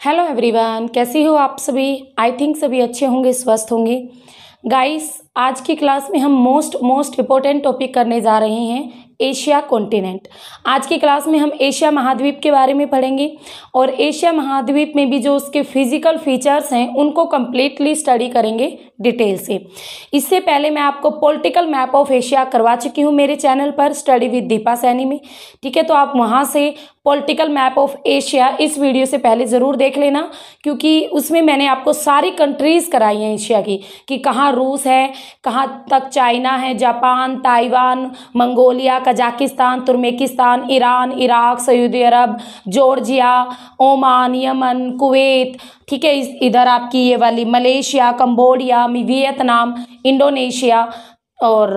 Hello everyone, कैसे हो आप सभी। आई थिंक सभी अच्छे होंगे, स्वस्थ होंगे। गाइस, आज की क्लास में हम मोस्ट इम्पोर्टेंट टॉपिक करने जा रहे हैं, एशिया कॉन्टिनेंट। आज की क्लास में हम एशिया महाद्वीप के बारे में पढ़ेंगे और एशिया महाद्वीप में भी जो उसके फिजिकल फीचर्स हैं उनको कम्प्लीटली स्टडी करेंगे डिटेल से। इससे पहले मैं आपको पॉलिटिकल मैप ऑफ एशिया करवा चुकी हूँ मेरे चैनल पर स्टडी विद दीपा सैनी में, ठीक है। तो आप वहाँ से पॉलिटिकल मैप ऑफ एशिया इस वीडियो से पहले ज़रूर देख लेना, क्योंकि उसमें मैंने आपको सारी कंट्रीज़ कराई हैं एशिया की, कि कहाँ रूस है, कहाँ तक चाइना है, Japan, Taiwan, Mongolia, Kazakhstan, Turkmenistan, Iran, Iraq, Saudi Arabia, Georgia, Oman, Yemen, Kuwait, ठीक है। इधर आपकी ये वाली मलेशिया, कंबोडिया, वियतनाम, इंडोनेशिया और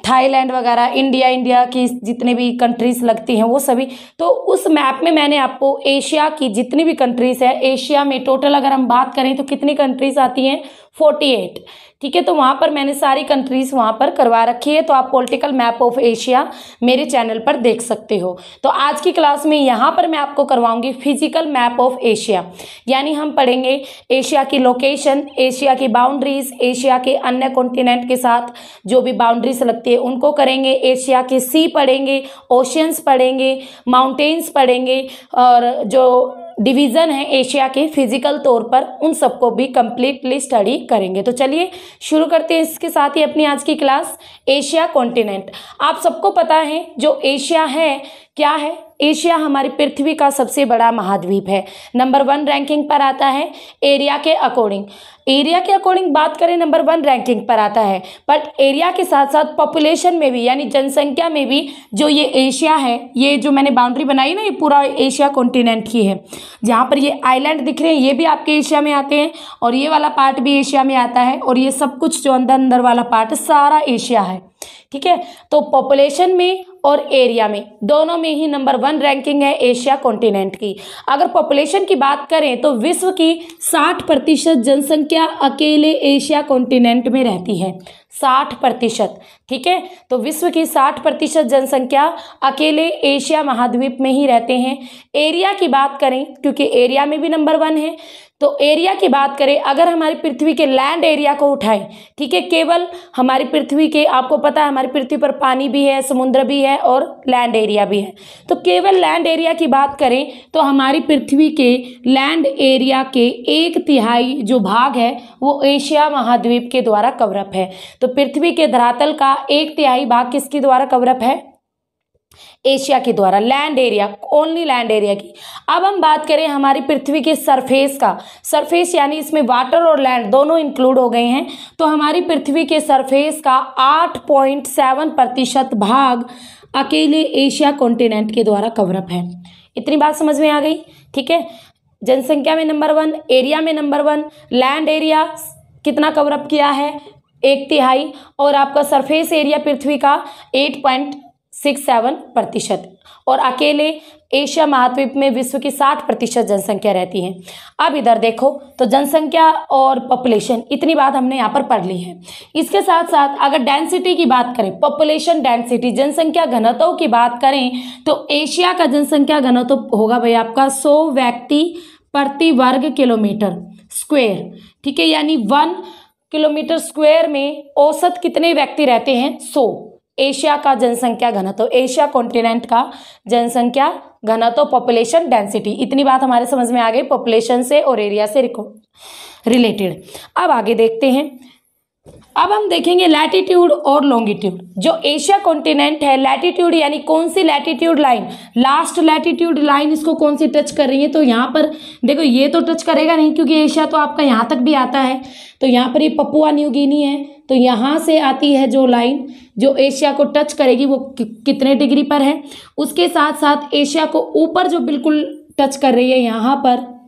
थाईलैंड वगैरह, इंडिया की जितने भी कंट्रीज़ लगती हैं वो सभी। तो उस मैप में मैंने आपको एशिया की जितनी भी कंट्रीज़ है, एशिया में टोटल अगर हम बात करें तो कितनी कंट्रीज़ आती हैं, 48, ठीक है। तो वहाँ पर मैंने सारी कंट्रीज़ वहाँ पर करवा रखी है, तो आप पॉलिटिकल मैप ऑफ एशिया मेरे चैनल पर देख सकते हो। तो आज की क्लास में यहाँ पर मैं आपको करवाऊंगी फिजिकल मैप ऑफ एशिया, यानी हम पढ़ेंगे एशिया की लोकेशन, एशिया की बाउंड्रीज, एशिया के अन्य कॉन्टिनेंट के साथ जो भी बाउंड्रीज लगती है उनको करेंगे, एशिया के सी पढ़ेंगे, ओशियंस पढ़ेंगे, माउंटेन्स पढ़ेंगे, और जो डिवीज़न है एशिया के फिजिकल तौर पर उन सबको भी कंप्लीटली स्टडी करेंगे। तो चलिए शुरू करते हैं इसके साथ ही अपनी आज की क्लास, एशिया कॉन्टिनेंट। आप सबको पता है जो एशिया है क्या है। एशिया हमारी पृथ्वी का सबसे बड़ा महाद्वीप है, नंबर 1 रैंकिंग पर आता है एरिया के अकॉर्डिंग। एरिया के अकॉर्डिंग बात करें नंबर 1 रैंकिंग पर आता है, बट एरिया के साथ साथ पॉपुलेशन में भी, यानी जनसंख्या में भी जो ये एशिया है, ये जो मैंने बाउंड्री बनाई ना, ये पूरा एशिया कॉन्टिनेंट की है। जहाँ पर ये आइलैंड दिख रहे हैं ये भी आपके एशिया में आते हैं, और ये वाला पार्ट भी एशिया में आता है, और ये सब कुछ जो अंदर वाला पार्ट सारा एशिया है, ठीक है। तो पॉपुलेशन में और एरिया में दोनों में ही नंबर 1 रैंकिंग है एशिया कॉन्टिनेंट की। अगर पॉपुलेशन की बात करें तो विश्व की 60% जनसंख्या अकेले एशिया कॉन्टिनेंट में रहती है, 60%, ठीक है। तो विश्व की 60% जनसंख्या अकेले एशिया महाद्वीप में ही रहते हैं। एरिया की बात करें, क्योंकि एरिया में भी नंबर 1 है, तो एरिया की बात करें, अगर हमारी पृथ्वी के लैंड एरिया को उठाएं, ठीक है, केवल हमारी पृथ्वी के, आपको पता है हमारी पृथ्वी पर पानी भी है, समुद्र भी है और लैंड एरिया भी है, तो केवल लैंड एरिया की बात करें तो हमारी पृथ्वी के लैंड एरिया के 1/3 जो भाग है वो एशिया महाद्वीप के द्वारा कवरअप है। तो पृथ्वी के धरातल का 1/3 भाग किसके द्वारा कवरअप है, एशिया के द्वारा, land area, only land area की। अब हम बात करें हमारी पृथ्वी के सरफेस का, सरफेस यानी इसमें वाटर और लैंड दोनों इंक्लूड हो गए हैं, तो हमारी पृथ्वी के सरफेस का 8.7% भाग अकेले एशिया कॉन्टिनेंट के द्वारा कवरअप है। इतनी बात समझ में आ गई, ठीक है। जनसंख्या में नंबर 1, एरिया में नंबर 1, लैंड एरिया कितना कवरअप किया है, 1/3, और आपका सरफेस एरिया पृथ्वी का 8.67%, और अकेले एशिया महाद्वीप में विश्व की 60% जनसंख्या रहती है। अब इधर देखो, तो जनसंख्या और पॉपुलेशन, इतनी बात हमने यहाँ पर पढ़ ली है। इसके साथ साथ अगर डेंसिटी की बात करें, पॉपुलेशन डेंसिटी, जनसंख्या घनत्व की बात करें, तो एशिया का जनसंख्या घनत्व होगा भाई आपका 100 व्यक्ति प्रति वर्ग किलोमीटर स्क्वायर, ठीक है। यानी 1 किलोमीटर स्क्वायर में औसत कितने व्यक्ति रहते हैं, 100। एशिया का जनसंख्या घनत्व, एशिया कॉन्टिनेंट का जनसंख्या घनत्व, पॉपुलेशन डेंसिटी, इतनी बात हमारे समझ में आ गई पॉपुलेशन से और एरिया से रिलेटेड। अब आगे देखते हैं, अब हम देखेंगे लैटिट्यूड और लॉन्गिट्यूड। जो एशिया कॉन्टिनेंट है, लैटिट्यूड यानी कौन सी latitude line, last latitude line इसको कौन सी टच कर रही है, तो यहाँ पर देखो ये तो टच करेगा नहीं, क्योंकि एशिया तो आपका यहाँ तक भी आता है। तो यहाँ पर ये पपुआ न्यू गिनी है, तो यहाँ से आती है जो लाइन जो एशिया को टच करेगी वो कितने डिग्री पर है। उसके साथ साथ एशिया को ऊपर जो बिल्कुल टच कर रही है, यहाँ पर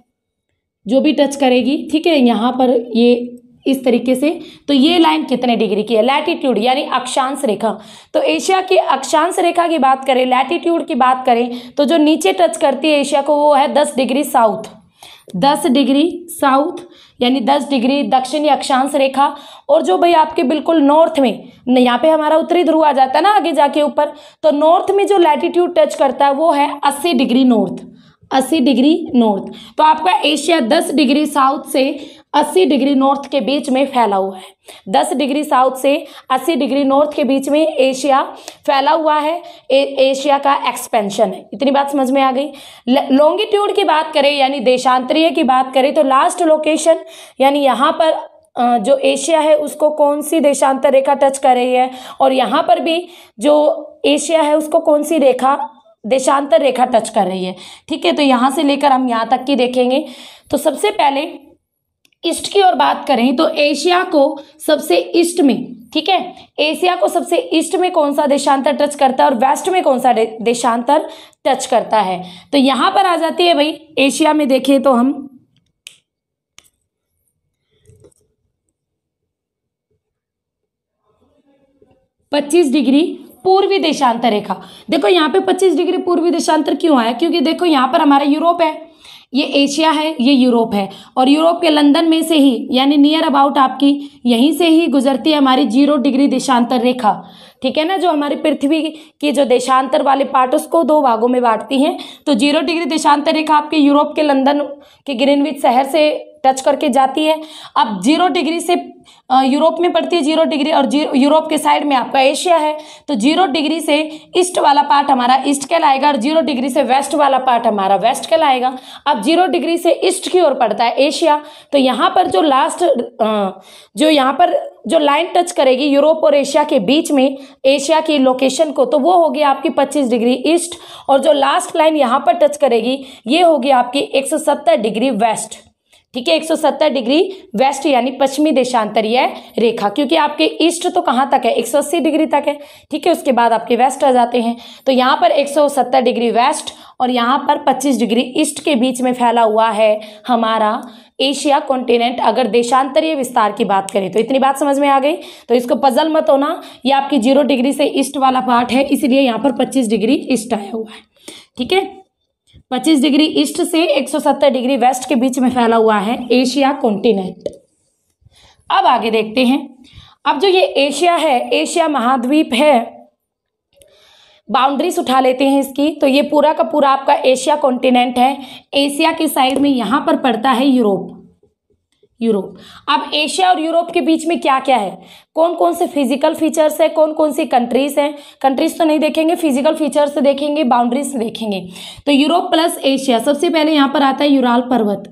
जो भी टच करेगी, ठीक है, यहाँ पर ये इस तरीके से, तो ये लाइन कितने डिग्री की है, लैटिट्यूड यानी अक्षांश रेखा। तो एशिया की अक्षांश रेखा की बात करें, लैटिट्यूड की बात करें, तो जो नीचे टच करती है एशिया को वो है 10 डिग्री साउथ, 10 डिग्री साउथ यानी 10 डिग्री दक्षिणी अक्षांश रेखा। और जो भाई आपके बिल्कुल नॉर्थ में, यहाँ पे हमारा उत्तरी ध्रुव आ जाता है ना आगे जाके ऊपर, तो नॉर्थ में जो लैटिट्यूड टच करता है वो है 80 डिग्री नॉर्थ, 80 डिग्री नॉर्थ। तो आपका एशिया 10 डिग्री साउथ से 80 डिग्री नॉर्थ के बीच में फैला हुआ है। 10 डिग्री साउथ से 80 डिग्री नॉर्थ के बीच में एशिया फैला हुआ है। एशिया का एक्सपेंशन है। इतनी बात समझ में आ गई। लॉन्गिट्यूड की बात करें यानी देशांतरीय की बात करें तो लास्ट लोकेशन यानी यहाँ पर जो एशिया है उसको कौन सी देशांतर रेखा टच कर रही है, और यहाँ पर भी जो एशिया है उसको कौन सी रेखा देशांतर रेखा टच कर रही है। ठीक है, तो यहाँ से लेकर हम यहाँ तक की देखेंगे। तो सबसे पहले ईस्ट की ओर बात करें तो एशिया को सबसे ईस्ट में, ठीक है, एशिया को सबसे ईस्ट में कौन सा देशांतर टच करता है और वेस्ट में कौन सा देशांतर टच करता है। तो यहाँ पर आ जाती है भाई, एशिया में देखें तो हम 25 डिग्री पूर्वी देशांतर रेखा। देखो यहाँ पे 25 डिग्री पूर्वी देशांतर क्यों आया, क्योंकि देखो यहाँ पर हमारा यूरोप है, ये एशिया है, ये यूरोप है, और यूरोप के लंदन में से ही यानी नियर अबाउट आपकी यहीं से ही गुजरती है हमारी 0 डिग्री देशांतर रेखा। ठीक है ना, जो हमारी पृथ्वी की जो देशांतर वाले पार्ट उसको 2 भागों में बांटती हैं। तो 0 डिग्री देशांतर रेखा आपके यूरोप के लंदन के ग्रीनविच शहर से टच करके जाती है। अब 0 डिग्री से यूरोप में पड़ती है 0 डिग्री, और यूरोप के साइड में आपका एशिया है। तो 0 डिग्री से ईस्ट वाला पार्ट हमारा ईस्ट कहलाएगा और 0 डिग्री से वेस्ट वाला पार्ट हमारा वेस्ट कहलाएगा। अब 0 डिग्री से ईस्ट की ओर पड़ता है एशिया। तो यहाँ पर जो लास्ट जो यहाँ पर जो लाइन टच करेगी यूरोप और एशिया के बीच में एशिया की लोकेशन को, तो वो होगी आपकी 25 डिग्री ईस्ट, और जो लास्ट लाइन यहाँ पर टच करेगी ये होगी आपकी 170 डिग्री वेस्ट। ठीक है, 170 डिग्री वेस्ट यानी पश्चिमी देशांतरीय रेखा, क्योंकि आपके ईस्ट तो कहाँ तक है 180 डिग्री तक है। ठीक है, उसके बाद आपके वेस्ट आ जाते हैं। तो यहाँ पर 170 डिग्री वेस्ट और यहाँ पर 25 डिग्री ईस्ट के बीच में फैला हुआ है हमारा एशिया कॉन्टिनेंट। अगर देशांतरीय विस्तार की बात करें तो इतनी बात समझ में आ गई। तो इसको पजल मत होना, ये आपकी 0 डिग्री से ईस्ट वाला पार्ट है, इसलिए यहाँ पर 25 डिग्री ईस्ट आया हुआ है। ठीक है, 25 डिग्री ईस्ट से 170 डिग्री वेस्ट के बीच में फैला हुआ है एशिया कॉन्टिनेंट। अब आगे देखते हैं। अब जो ये एशिया है, एशिया महाद्वीप है, बाउंड्रीज उठा लेते हैं इसकी। तो ये पूरा का पूरा आपका एशिया कॉन्टिनेंट है। एशिया की साइड में यहाँ पर पड़ता है यूरोप। अब एशिया और यूरोप के बीच में क्या क्या है, कौन कौन से फिजिकल फीचर्स है, कौन कौन सी कंट्रीज हैं। कंट्रीज तो नहीं देखेंगे, फिजिकल फीचर्स देखेंगे, बाउंड्रीज देखेंगे। तो यूरोप प्लस एशिया, सबसे पहले यहाँ पर आता है यूराल पर्वत।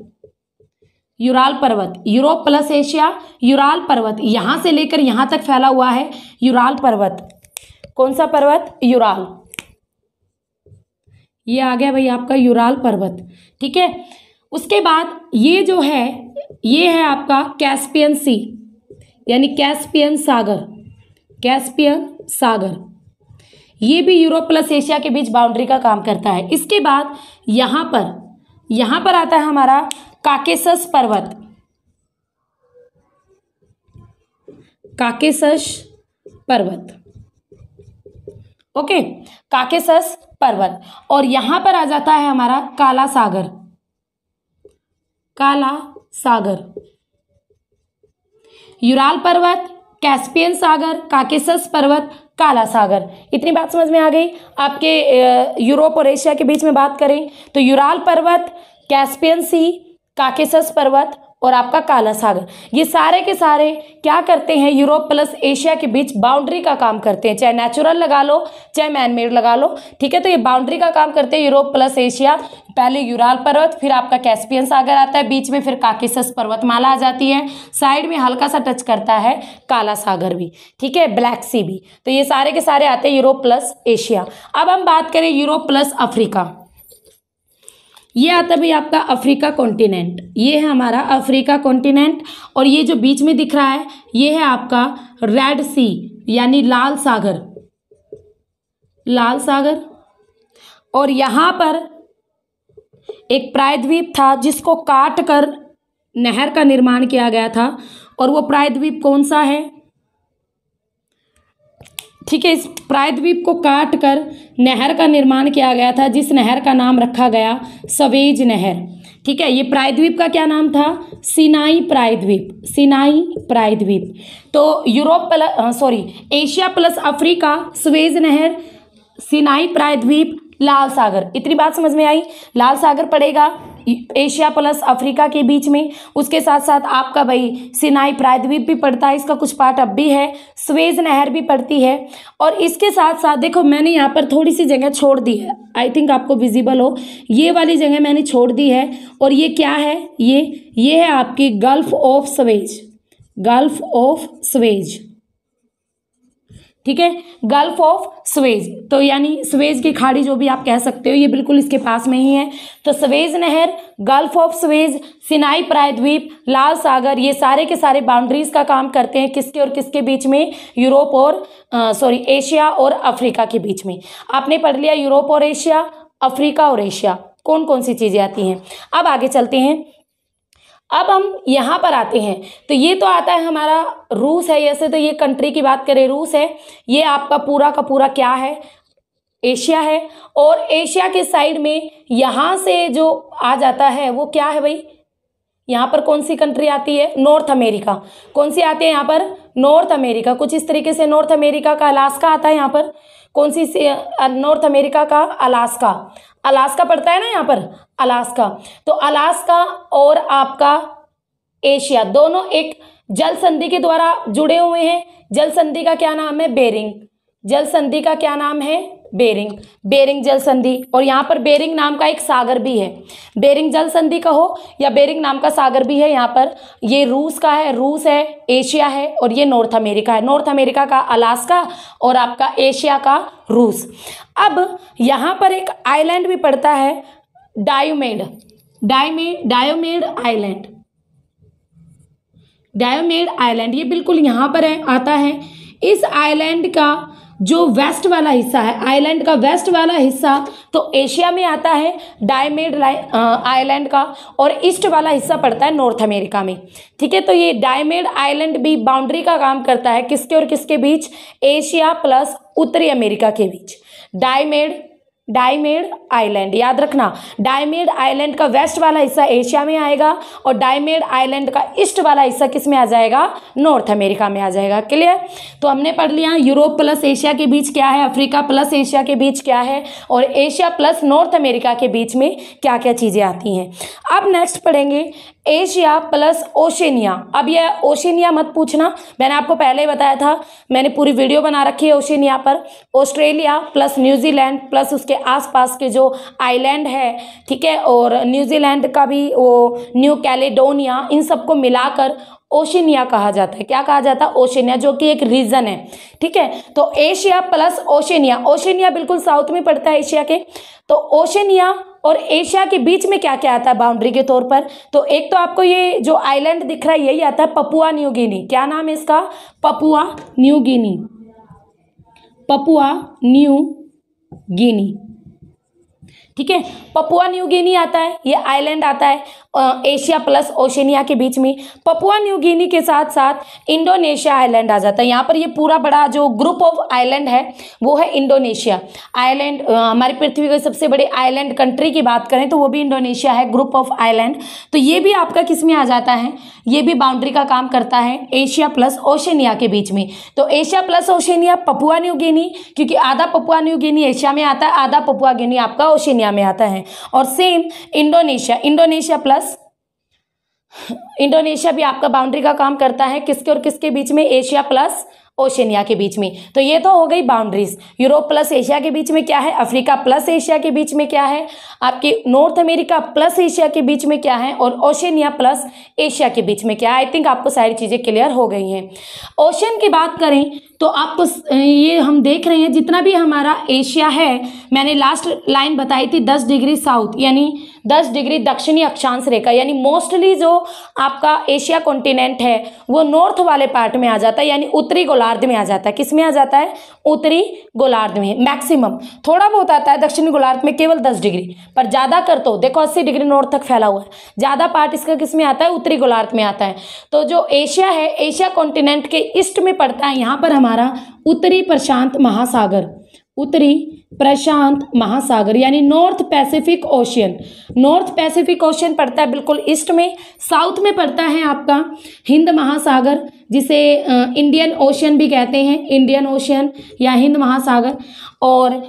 यूरोप प्लस एशिया, यूराल पर्वत, यहां से लेकर यहां तक फैला हुआ है यूराल पर्वत। कौन सा पर्वत, यूराल। ये आ गया भाई आपका यूराल पर्वत। ठीक है, उसके बाद ये जो है ये है आपका कैस्पियन सी यानी कैस्पियन सागर। ये भी यूरोप प्लस एशिया के बीच बाउंड्री का काम करता है। इसके बाद यहां पर आता है हमारा काकेसस पर्वत। ओके, काकेसस पर्वत, और यहां पर आ जाता है हमारा काला सागर। यूराल पर्वत, कैस्पियन सागर, काकेसस पर्वत, काला सागर। इतनी बात समझ में आ गई। आपके यूरोप और एशिया के बीच में बात करें तो यूराल पर्वत, कैस्पियन सी, काकेसस पर्वत और आपका काला सागर, ये सारे के सारे क्या करते हैं, यूरोप प्लस एशिया के बीच बाउंड्री का काम करते हैं। चाहे नेचुरल लगा लो चाहे मैनमेड लगा लो। ठीक है, तो ये बाउंड्री का काम करते हैं यूरोप प्लस एशिया। पहले यूराल पर्वत, फिर आपका कैस्पियन सागर आता है बीच में, फिर काकेसस पर्वतमाला आ जाती है, साइड में हल्का सा टच करता है काला सागर भी। ठीक है, ब्लैक सी भी। तो ये सारे के सारे आते हैं यूरोप प्लस एशिया। अब हम बात करें यूरोप प्लस अफ्रीका। ये आता है भाई आपका अफ्रीका कॉन्टिनेंट। ये है हमारा अफ्रीका कॉन्टिनेंट, और ये जो बीच में दिख रहा है ये है आपका रेड सी यानी लाल सागर। और यहाँ पर एक प्रायद्वीप था जिसको काट कर नहर का निर्माण किया गया था, और वो प्रायद्वीप कौन सा है। ठीक है, इस प्रायद्वीप को काट कर नहर का निर्माण किया गया था, जिस नहर का नाम रखा गया सवेज नहर। ठीक है, ये प्रायद्वीप का क्या नाम था, सिनाई प्रायद्वीप। तो एशिया प्लस अफ्रीका, सवेज नहर, सिनाई प्रायद्वीप, लाल सागर। इतनी बात समझ में आई। लाल सागर पड़ेगा एशिया प्लस अफ्रीका के बीच में। उसके साथ साथ आपका भाई सिनाई प्रायद्वीप भी पड़ता है, इसका कुछ पार्ट अब भी है। स्वेज नहर भी पड़ती है। और इसके साथ साथ देखो मैंने यहाँ पर थोड़ी सी जगह छोड़ दी है, आई थिंक आपको विजिबल हो, ये वाली जगह मैंने छोड़ दी है। और ये क्या है, ये है आपकी gulf of Suez, gulf of Suez, ठीक है, गल्फ ऑफ स्वेज। तो यानी स्वेज की खाड़ी जो भी आप कह सकते हो, ये बिल्कुल इसके पास में ही है। तो स्वेज नहर, गल्फ ऑफ स्वेज, सिनाई प्रायद्वीप, लाल सागर, ये सारे के सारे बाउंड्रीज का काम करते हैं किसके और किसके बीच में, यूरोप और एशिया और अफ्रीका के बीच में। आपने पढ़ लिया यूरोप और एशिया, अफ्रीका और एशिया, कौन कौन सी चीजें आती हैं। अब आगे चलते हैं। अब हम यहाँ पर आते हैं, तो ये तो आता है हमारा रूस है। ऐसे तो ये कंट्री की बात करें रूस है, ये आपका पूरा का पूरा क्या है, एशिया है। और एशिया के साइड में यहाँ से जो आ जाता है वो क्या है भाई, यहाँ पर कौन सी कंट्री आती है, नॉर्थ अमेरिका। कौन सी आती है यहाँ पर, नॉर्थ अमेरिका। कुछ इस तरीके से नॉर्थ अमेरिका का अलास्का आता है यहाँ पर। कौन सी नॉर्थ अमेरिका का अलास्का, अलास्का पड़ता है ना यहाँ पर, अलास्का। तो अलास्का और आपका एशिया दोनों एक जल संधि के द्वारा जुड़े हुए हैं। जल संधि का क्या नाम है, बेरिंग। जल संधि का क्या नाम है, बेरिंग, बेरिंग जल संधि। और यहाँ पर बेरिंग नाम का एक सागर भी है, बेरिंग जल संधि कहो या बेरिंग नाम का सागर भी है यहाँ पर। ये रूस का है, रूस है, एशिया है, और ये नॉर्थ अमेरिका है। नॉर्थ अमेरिका का अलास्का और आपका एशिया का रूस। अब यहाँ पर एक आइलैंड भी पड़ता है, डायोमेड, डायोमेड आइलैंड, डायोमेड आइलैंड, ये बिल्कुल यहाँ पर है, आता है। इस आइलैंड का जो वेस्ट वाला हिस्सा है, आइलैंड का वेस्ट वाला हिस्सा तो एशिया में आता है डायोमेड आइलैंड का, और ईस्ट वाला हिस्सा पड़ता है नॉर्थ अमेरिका में, ठीक है। तो ये डायोमेड आइलैंड भी बाउंड्री का काम करता है किसके और किसके बीच, एशिया प्लस उत्तरी अमेरिका के बीच। डायोमेड आइलैंड याद रखना, डायोमेड आइलैंड का वेस्ट वाला हिस्सा एशिया में आएगा और डायोमेड आइलैंड का ईस्ट वाला हिस्सा किस में आ जाएगा, नॉर्थ अमेरिका में आ जाएगा। क्लियर। तो हमने पढ़ लिया यूरोप प्लस एशिया के बीच क्या है, अफ्रीका प्लस एशिया के बीच क्या है, और एशिया प्लस नॉर्थ अमेरिका के बीच में क्या क्या चीजें आती हैं। अब नेक्स्ट पढ़ेंगे एशिया प्लस ओशेनिया। अब यह ओशेनिया मत पूछना, मैंने आपको पहले ही बताया था, मैंने पूरी वीडियो बना रखी है ओशेनिया पर। ऑस्ट्रेलिया प्लस न्यूजीलैंड प्लस उसके आसपास के जो आइलैंड है, ठीक है, और न्यूजीलैंड का भी वो न्यू कैलेडोनिया, इन सबको मिलाकर ओशेनिया कहा जाता है। क्या कहा जाता है, ओशेनिया, जो कि एक रीजन है, ठीक है। तो एशिया प्लस ओशेनिया, ओशेनिया बिल्कुल साउथ में पड़ता है एशिया के। तो ओशेनिया और एशिया के बीच में क्या क्या आता है बाउंड्री के तौर पर, तो एक तो आपको ये जो आइलैंड दिख रहा है यही आता है, पपुआ न्यू गिनी। क्या नाम है इसका, Papua New Guinea, Papua New Guinea, ठीक है। पपुआ न्यू गिनी आता है, ये आइलैंड आता है एशिया प्लस ओशेनिया के बीच में। पपुआ न्यू गिनी के साथ साथ इंडोनेशिया आइलैंड आ जाता है यहाँ पर। ये पूरा बड़ा जो ग्रुप ऑफ आइलैंड है वो है इंडोनेशिया आइलैंड। हमारी पृथ्वी के सबसे बड़े आइलैंड कंट्री की बात करें तो वो भी इंडोनेशिया है, ग्रुप ऑफ आइलैंड। तो ये भी आपका किस में आ जाता है, ये भी बाउंड्री का काम करता है एशिया प्लस ओशेनिया के बीच में। तो Asia plus Oceania, Papua New Guinea, क्योंकि आधा पपुआ न्यू गिनी एशिया में आता है, आधा पपुआ गिनी आपका ओशेनिया में आता है। और सेम इंडोनेशिया, इंडोनेशिया भी आपका बाउंड्री का काम करता है किसके और किसके बीच में, एशिया प्लस ओशेनिया के बीच में। तो ये तो हो गई बाउंड्रीज। यूरोप प्लस एशिया के बीच में क्या है, अफ्रीका प्लस एशिया के बीच में क्या है, आपके नॉर्थ अमेरिका प्लस एशिया के बीच में क्या है, और ओशेनिया प्लस एशिया के बीच में क्या है। आई थिंक आपको सारी चीजें क्लियर हो गई हैं। ओशन की बात करें तो आपको ये हम देख रहे हैं जितना भी हमारा एशिया है, मैंने लास्ट लाइन बताई थी 10 डिग्री साउथ यानी 10 डिग्री दक्षिणी अक्षांश रेखा, यानी मोस्टली जो आपका एशिया कॉन्टिनेंट है वो नॉर्थ वाले पार्ट में आ जाता है, यानी उत्तरी गोलार्ध में आ जाता है। किस में आ जाता है, उत्तरी गोलार्ध में। मैक्सिमम थोड़ा बहुत आता है दक्षिणी गोलार्ध में केवल 10 डिग्री, पर ज्यादा कर तो देखो 80 डिग्री नॉर्थ तक फैला हुआ है। ज्यादा पार्ट इसका किस में आता है, उत्तरी गोलार्ध में आता है। तो जो एशिया है, एशिया कॉन्टिनेंट के ईस्ट में पड़ता है यहाँ पर हमारा उत्तरी प्रशांत महासागर, उत्तरी प्रशांत महासागर यानी north Pacific ocean. North Pacific ocean पड़ता है बिल्कुल ईस्ट में। साउथ में पड़ता है आपका हिंद महासागर, जिसे इंडियन ओशियन भी कहते हैं, इंडियन ओशियन या हिंद महासागर। और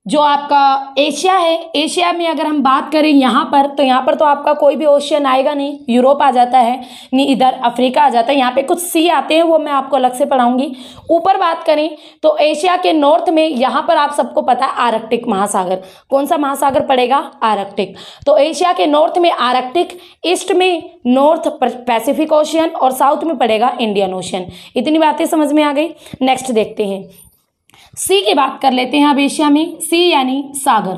जो आपका एशिया है, एशिया में अगर हम बात करें यहाँ पर तो आपका कोई भी ओशियन आएगा नहीं, यूरोप आ जाता है, नहीं इधर अफ्रीका आ जाता है, यहाँ पे कुछ सी आते हैं, वो मैं आपको अलग से पढ़ाऊंगी। ऊपर बात करें तो एशिया के नॉर्थ में यहाँ पर आप सबको पता है आर्कटिक महासागर, कौन सा महासागर पड़ेगा, आर्कटिक। तो एशिया के नॉर्थ में आर्कटिक, ईस्ट में नॉर्थ पैसिफिक ओशियन और साउथ में पड़ेगा इंडियन ओशियन। इतनी बातें समझ में आ गई। नेक्स्ट देखते हैं, सी की बात कर लेते हैं अब एशिया में। सी यानी सागर।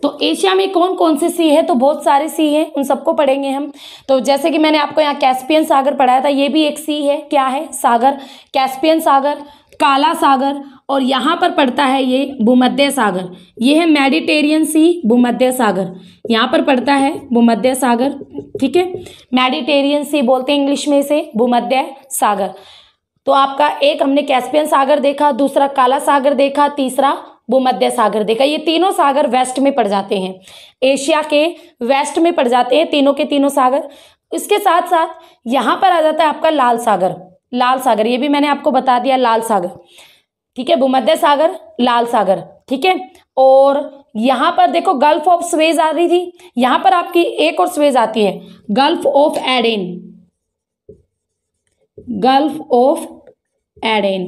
तो एशिया में कौन कौन से सी है, तो बहुत सारे सी हैं, उन सबको पढ़ेंगे हम। तो जैसे कि मैंने आपको यहाँ कैस्पियन सागर पढ़ाया था, ये भी एक सी है, क्या है, सागर, कैस्पियन सागर, काला सागर, और यहाँ पर पड़ता है ये भूमध्य सागर, ये है मेडिटेरियन सी, भूमध्य सागर, यहाँ पर पड़ता है भूमध्य सागर, ठीक है, मेडिटेरियन सी बोलते हैं इंग्लिश में इसे, भूमध्य सागर। तो आपका एक हमने कैस्पियन सागर देखा, दूसरा काला सागर देखा, तीसरा भूमध्य सागर देखा। ये तीनों सागर वेस्ट में पड़ जाते हैं, एशिया के वेस्ट में पड़ जाते हैं तीनों के तीनों सागर। इसके साथ साथ यहाँ पर आ जाता है आपका लाल सागर, लाल सागर, ये भी मैंने आपको बता दिया, लाल सागर, ठीक है, भूमध्य सागर, लाल सागर, ठीक है। और यहाँ पर देखो गल्फ ऑफ सुएज आ रही थी, यहाँ पर आपकी एक और सुएज आती है, gulf of Aiden, gulf of Aiden,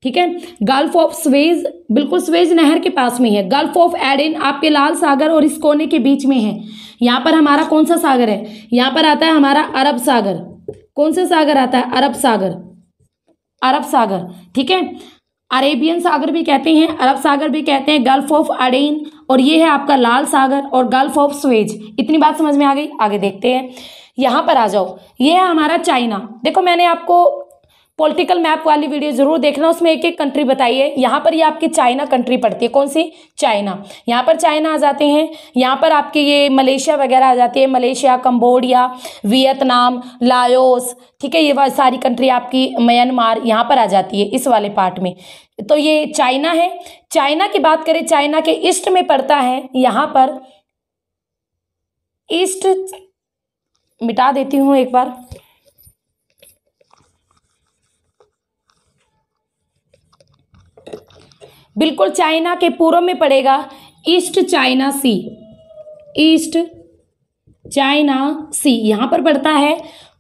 ठीक है, गल्फ ऑफ सुएज बिल्कुल सुएज नहर के पास में है। गल्फ ऑफ एडेन आपके लाल सागर और इस कोने के बीच में है। यहाँ पर हमारा कौन सा सागर है, यहाँ पर आता है हमारा अरब सागर। कौन सा सागर आता है, अरब सागर, अरब सागर, ठीक है, अरेबियन सागर भी कहते हैं, अरब सागर भी कहते हैं, गल्फ ऑफ एडेन, और ये है आपका लाल सागर और गल्फ ऑफ सुएज। इतनी बात समझ में आ गई। आगे देखते हैं, यहाँ पर आ जाओ, ये है हमारा चाइना। देखो मैंने आपको पॉलिटिकल मैप वाली वीडियो जरूर देखना, उसमें एक एक कंट्री बताई है। यहाँ पर ये आपकी चाइना कंट्री पड़ती है, कौन सी, चाइना। यहाँ पर चाइना आ जाते हैं, यहाँ पर आपके ये मलेशिया वगैरह आ जाती है, मलेशिया, कंबोडिया, वियतनाम, लाओस, ठीक है, ये सारी कंट्री आपकी, म्यांमार यहाँ पर आ जाती है इस वाले पार्ट में। तो ये चाइना है। चाइना की बात करें, चाइना के ईस्ट में पड़ता है यहाँ पर, ईस्ट मिटा देती हूँ एक बार, बिल्कुल चाइना के पूर्व में पड़ेगा ईस्ट चाइना सी, ईस्ट चाइना सी यहाँ पर पड़ता है।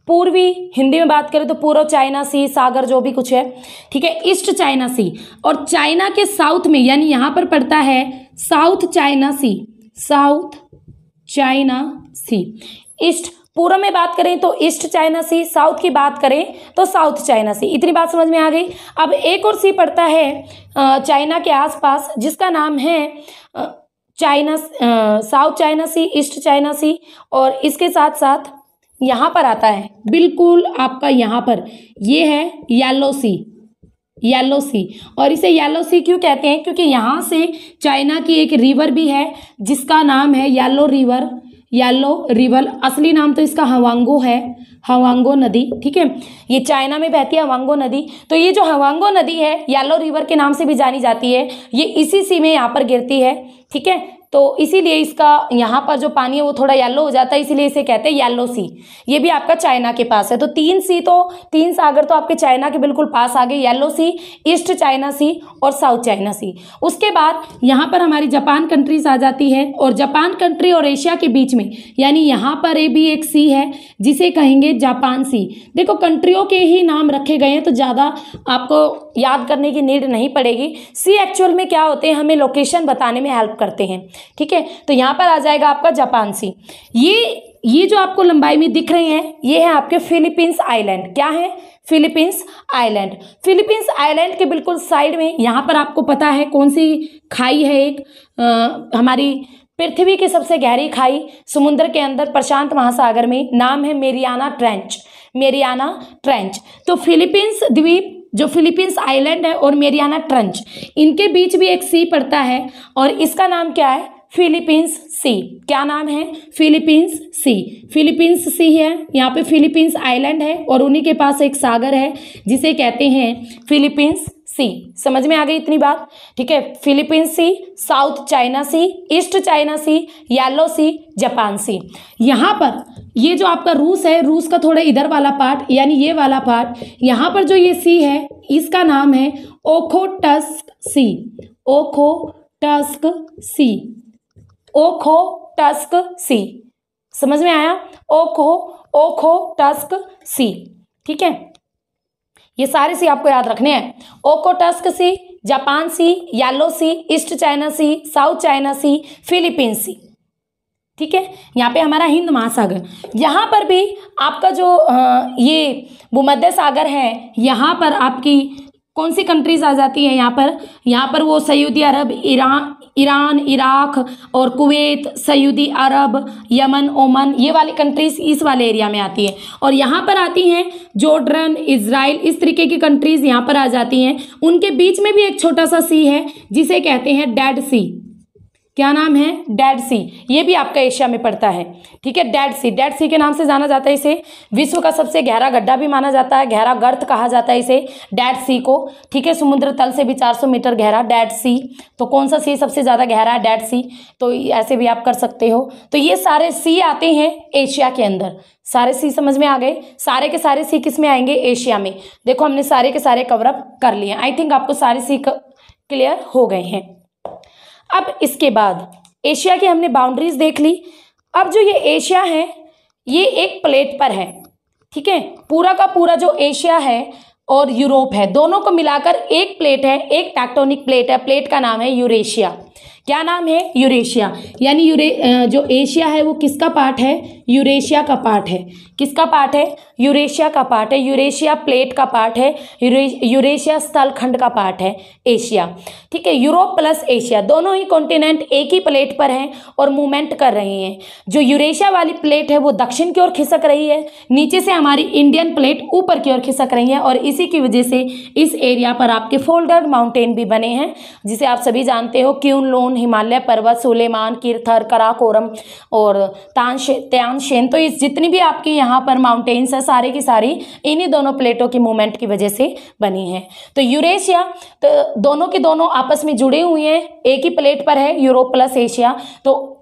पूर्वी हिंदी में बात करें तो पूर्व चाइना सी, सागर जो भी कुछ है, ठीक है, ईस्ट चाइना सी। और चाइना के साउथ में यानी यहाँ पर पड़ता है साउथ चाइना सी, साउथ चाइना सी। ईस्ट पूर्व में बात करें तो ईस्ट चाइना सी, साउथ की बात करें तो साउथ चाइना सी। इतनी बात समझ में आ गई। अब एक और सी पड़ता है चाइना के आसपास, जिसका नाम है चाइना, साउथ चाइना सी, ईस्ट चाइना सी, और इसके साथ साथ यहाँ पर आता है बिल्कुल आपका, यहाँ पर ये है येलो सी, येलो सी। और इसे येलो सी क्यों कहते हैं, क्योंकि यहाँ से चाइना की एक रिवर भी है जिसका नाम है येलो रिवर, येलो रिवर। असली नाम तो इसका हवांगो है, हवांगो नदी, ठीक है, ये चाइना में बहती है हवांगो नदी। तो ये जो हवांगो नदी है येलो रिवर के नाम से भी जानी जाती है, ये इसी सी में यहाँ पर गिरती है, ठीक है। तो इसीलिए इसका यहाँ पर जो पानी है वो थोड़ा येलो हो जाता है, इसीलिए इसे कहते हैं येलो सी। ये भी आपका चाइना के पास है। तो तीन सागर तो आपके चाइना के बिल्कुल पास आ गए, येलो सी, ईस्ट चाइना सी और साउथ चाइना सी। उसके बाद यहाँ पर हमारी जापान कंट्रीज आ जाती है, और जापान कंट्री और एशिया के बीच में यानी यहाँ पर ये भी एक सी है जिसे कहेंगे जापान सी। देखो कंट्रियों के ही नाम रखे गए हैं तो ज़्यादा आपको याद करने की नीड नहीं पड़ेगी। सी एक्चुअल में क्या होते हैं, हमें लोकेशन बताने में हेल्प करते हैं, ठीक है। तो यहाँ पर आ जाएगा आपका जापान सी। ये जो आपको लंबाई में दिख रहे हैं ये है आपके फिलीपींस आइलैंड। क्या है, फिलीपींस आइलैंड। फिलीपींस आइलैंड के बिल्कुल साइड में यहाँ पर आपको पता है कौन सी खाई है, एक हमारी पृथ्वी की सबसे गहरी खाई समुद्र के अंदर प्रशांत महासागर में, नाम है मेरियाना ट्रेंच, मेरियाना ट्रेंच। तो फिलीपींस द्वीप जो फिलीपींस आइलैंड है और मेरियाना ट्रेंच, इनके बीच भी एक सी पड़ता है और इसका नाम क्या है, फिलीपींस सी। क्या नाम है, फिलीपींस सी। फिलीपींस सी है, यहाँ पे फिलीपींस आइलैंड है और उन्हीं के पास एक सागर है जिसे कहते हैं फिलीपींस सी। समझ में आ गई इतनी बात, ठीक है। फिलीपींस सी, साउथ चाइना सी, ईस्ट चाइना सी, येलो सी, जापान सी। यहाँ पर ये जो आपका रूस है, रूस का थोड़ा इधर वाला पार्ट यानी ये वाला पार्ट, यहाँ पर जो ये सी है इसका नाम है ओखोटस्क सी, ओखोटस्क सी, ओखोटस्क सी, समझ में आया? ओखोटस्क सी, ठीक है। ये सारे सी आपको याद रखने हैं। ओखोटस्क सी, जापान सी, येलो सी, ईस्ट चाइना सी, साउथ चाइना सी, फिलीपींस सी, ठीक है। यहाँ पे हमारा हिंद महासागर, यहाँ पर भी आपका जो ये भूमध्य सागर है, यहाँ पर आपकी कौन सी कंट्रीज आ जाती है? यहाँ पर वो सऊदी अरब, ईरान, इराक और कुवैत, सऊदी अरब, यमन, ओमान, ये वाली कंट्रीज इस वाले एरिया में आती है। और यहाँ पर आती हैं जॉर्डन, इजराइल, इस तरीके की कंट्रीज यहाँ पर आ जाती हैं। उनके बीच में भी एक छोटा सा सी है जिसे कहते हैं डेड सी। क्या नाम है? डेड सी। ये भी आपका एशिया में पड़ता है, ठीक है। डेड सी, डेड सी के नाम से जाना जाता है इसे। विश्व का सबसे गहरा गड्ढा भी माना जाता है, गहरा गर्त कहा जाता है इसे, डेड सी को, ठीक है। समुद्र तल से भी 400 मीटर गहरा डेड सी। तो कौन सा सी सबसे ज्यादा गहरा है? डेड सी। तो ऐसे भी आप कर सकते हो। तो ये सारे सी आते हैं एशिया के अंदर। सारे सी समझ में आ गए? सारे के सारे सी किस में आएंगे? एशिया में। देखो हमने सारे के सारे कवर अप कर लिए। आई थिंक आपको सारे सी क्लियर हो गए हैं। अब इसके बाद एशिया की हमने बाउंड्रीज देख ली। अब जो ये एशिया है ये एक प्लेट पर है, ठीक है। पूरा का पूरा जो एशिया है और यूरोप है, दोनों को मिलाकर एक प्लेट है, एक टेक्टोनिक प्लेट है। प्लेट का नाम है यूरेशिया। क्या नाम है? यूरेशिया। यानी जो एशिया है वो किसका पार्ट है? यूरेशिया का पार्ट है। किसका पार्ट है? यूरेशिया का पार्ट है। यूरेशिया प्लेट का पार्ट है। यूरेशिया स्थल खंड का पार्ट है एशिया, ठीक है। यूरोप प्लस एशिया दोनों ही कॉन्टिनेंट एक ही प्लेट पर हैं और मूवमेंट कर रहे हैं। जो यूरेशिया वाली प्लेट है वो दक्षिण की ओर खिसक रही है, नीचे से हमारी इंडियन प्लेट ऊपर की ओर खिसक रही है। और इसी की वजह से इस एरिया पर आपके फोल्डेड माउंटेन भी बने हैं, जिसे आप सभी जानते हो, क्यून लोन, हिमालय पर्वत, सुलेमान, किरथर, कराकोरम और त्यानशेन। तो इस जितनी भी आपकी यहाँ पर माउंटेन्स है सारे की सारी इन्हीं दोनों प्लेटों की मूवमेंट की वजह से बनी है। तो यूरेशिया तो दोनों के दोनों आपस में जुड़े हुए हैं, एक ही प्लेट पर है, यूरोप प्लस एशिया। तो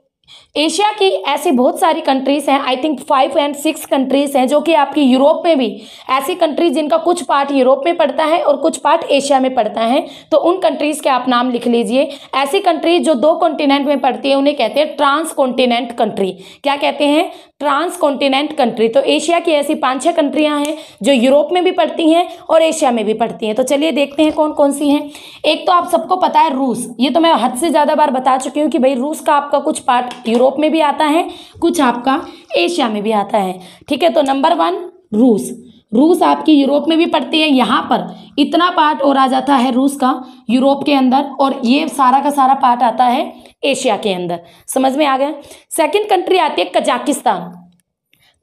एशिया की ऐसी बहुत सारी कंट्रीज हैं, आई थिंक 5 और 6 कंट्रीज हैं, जो कि आपकी यूरोप में भी ऐसी कंट्रीज जिनका कुछ पार्ट यूरोप में पड़ता है और कुछ पार्ट एशिया में पड़ता है। तो उन कंट्रीज के आप नाम लिख लीजिए। ऐसी कंट्रीज जो 2 कॉन्टिनेंट में पड़ती है उन्हें कहते हैं ट्रांस कॉन्टिनेंट कंट्री। क्या कहते हैं? Trans continent country. तो एशिया की ऐसी 5-6 कंट्रियां हैं जो यूरोप में भी पड़ती हैं और एशिया में भी पड़ती हैं। तो चलिए देखते हैं कौन कौन सी हैं। एक तो आप सबको पता है रूस। ये तो मैं हद से ज़्यादा बार बता चुकी हूँ कि भाई रूस का आपका कुछ पार्ट यूरोप में भी आता है, कुछ आपका एशिया में भी आता है, ठीक है। तो नंबर 1 रूस। रूस आपकी यूरोप में भी पड़ती है। यहाँ पर इतना पार्ट और आ जाता है रूस का यूरोप के अंदर, और ये सारा का सारा पार्ट आता है एशिया के अंदर। समझ में आ गया? सेकंड कंट्री आती है कजाकिस्तान।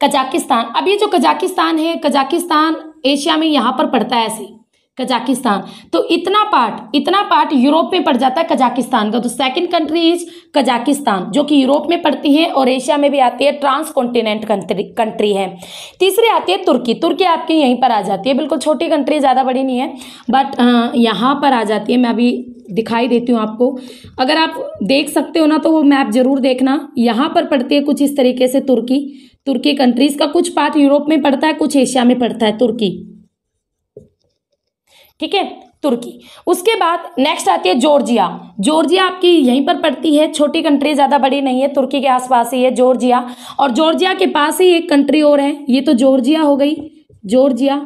कजाकिस्तान, अब ये जो कजाकिस्तान है, कजाकिस्तान एशिया में यहाँ पर पड़ता है ऐसे कजाकिस्तान। तो इतना पार्ट यूरोप में पड़ जाता है कजाकिस्तान का। तो सेकंड कंट्री इज कजाकिस्तान, जो कि यूरोप में पड़ती है और एशिया में भी आती है, ट्रांस कॉन्टिनेंट कंट्री है। तीसरी आती है तुर्की। तुर्की आपकी यहीं पर आ जाती है, बिल्कुल छोटी कंट्री, ज़्यादा बड़ी नहीं है, बट यहाँ पर आ जाती है। मैं अभी दिखाई देती हूँ आपको, अगर आप देख सकते हो ना तो वो मैप जरूर देखना। यहाँ पर पड़ती है कुछ इस तरीके से तुर्की कंट्रीज का कुछ पार्ट यूरोप में पड़ता है, कुछ एशिया में पड़ता है, तुर्की, ठीक है, तुर्की। उसके बाद नेक्स्ट आती है जॉर्जिया। जॉर्जिया आपकी यहीं पर पड़ती है, छोटी कंट्री, ज़्यादा बड़ी नहीं है, तुर्की के आसपास ही है जॉर्जिया। और जॉर्जिया के पास ही एक कंट्री और है, ये तो जॉर्जिया हो गई, जॉर्जिया।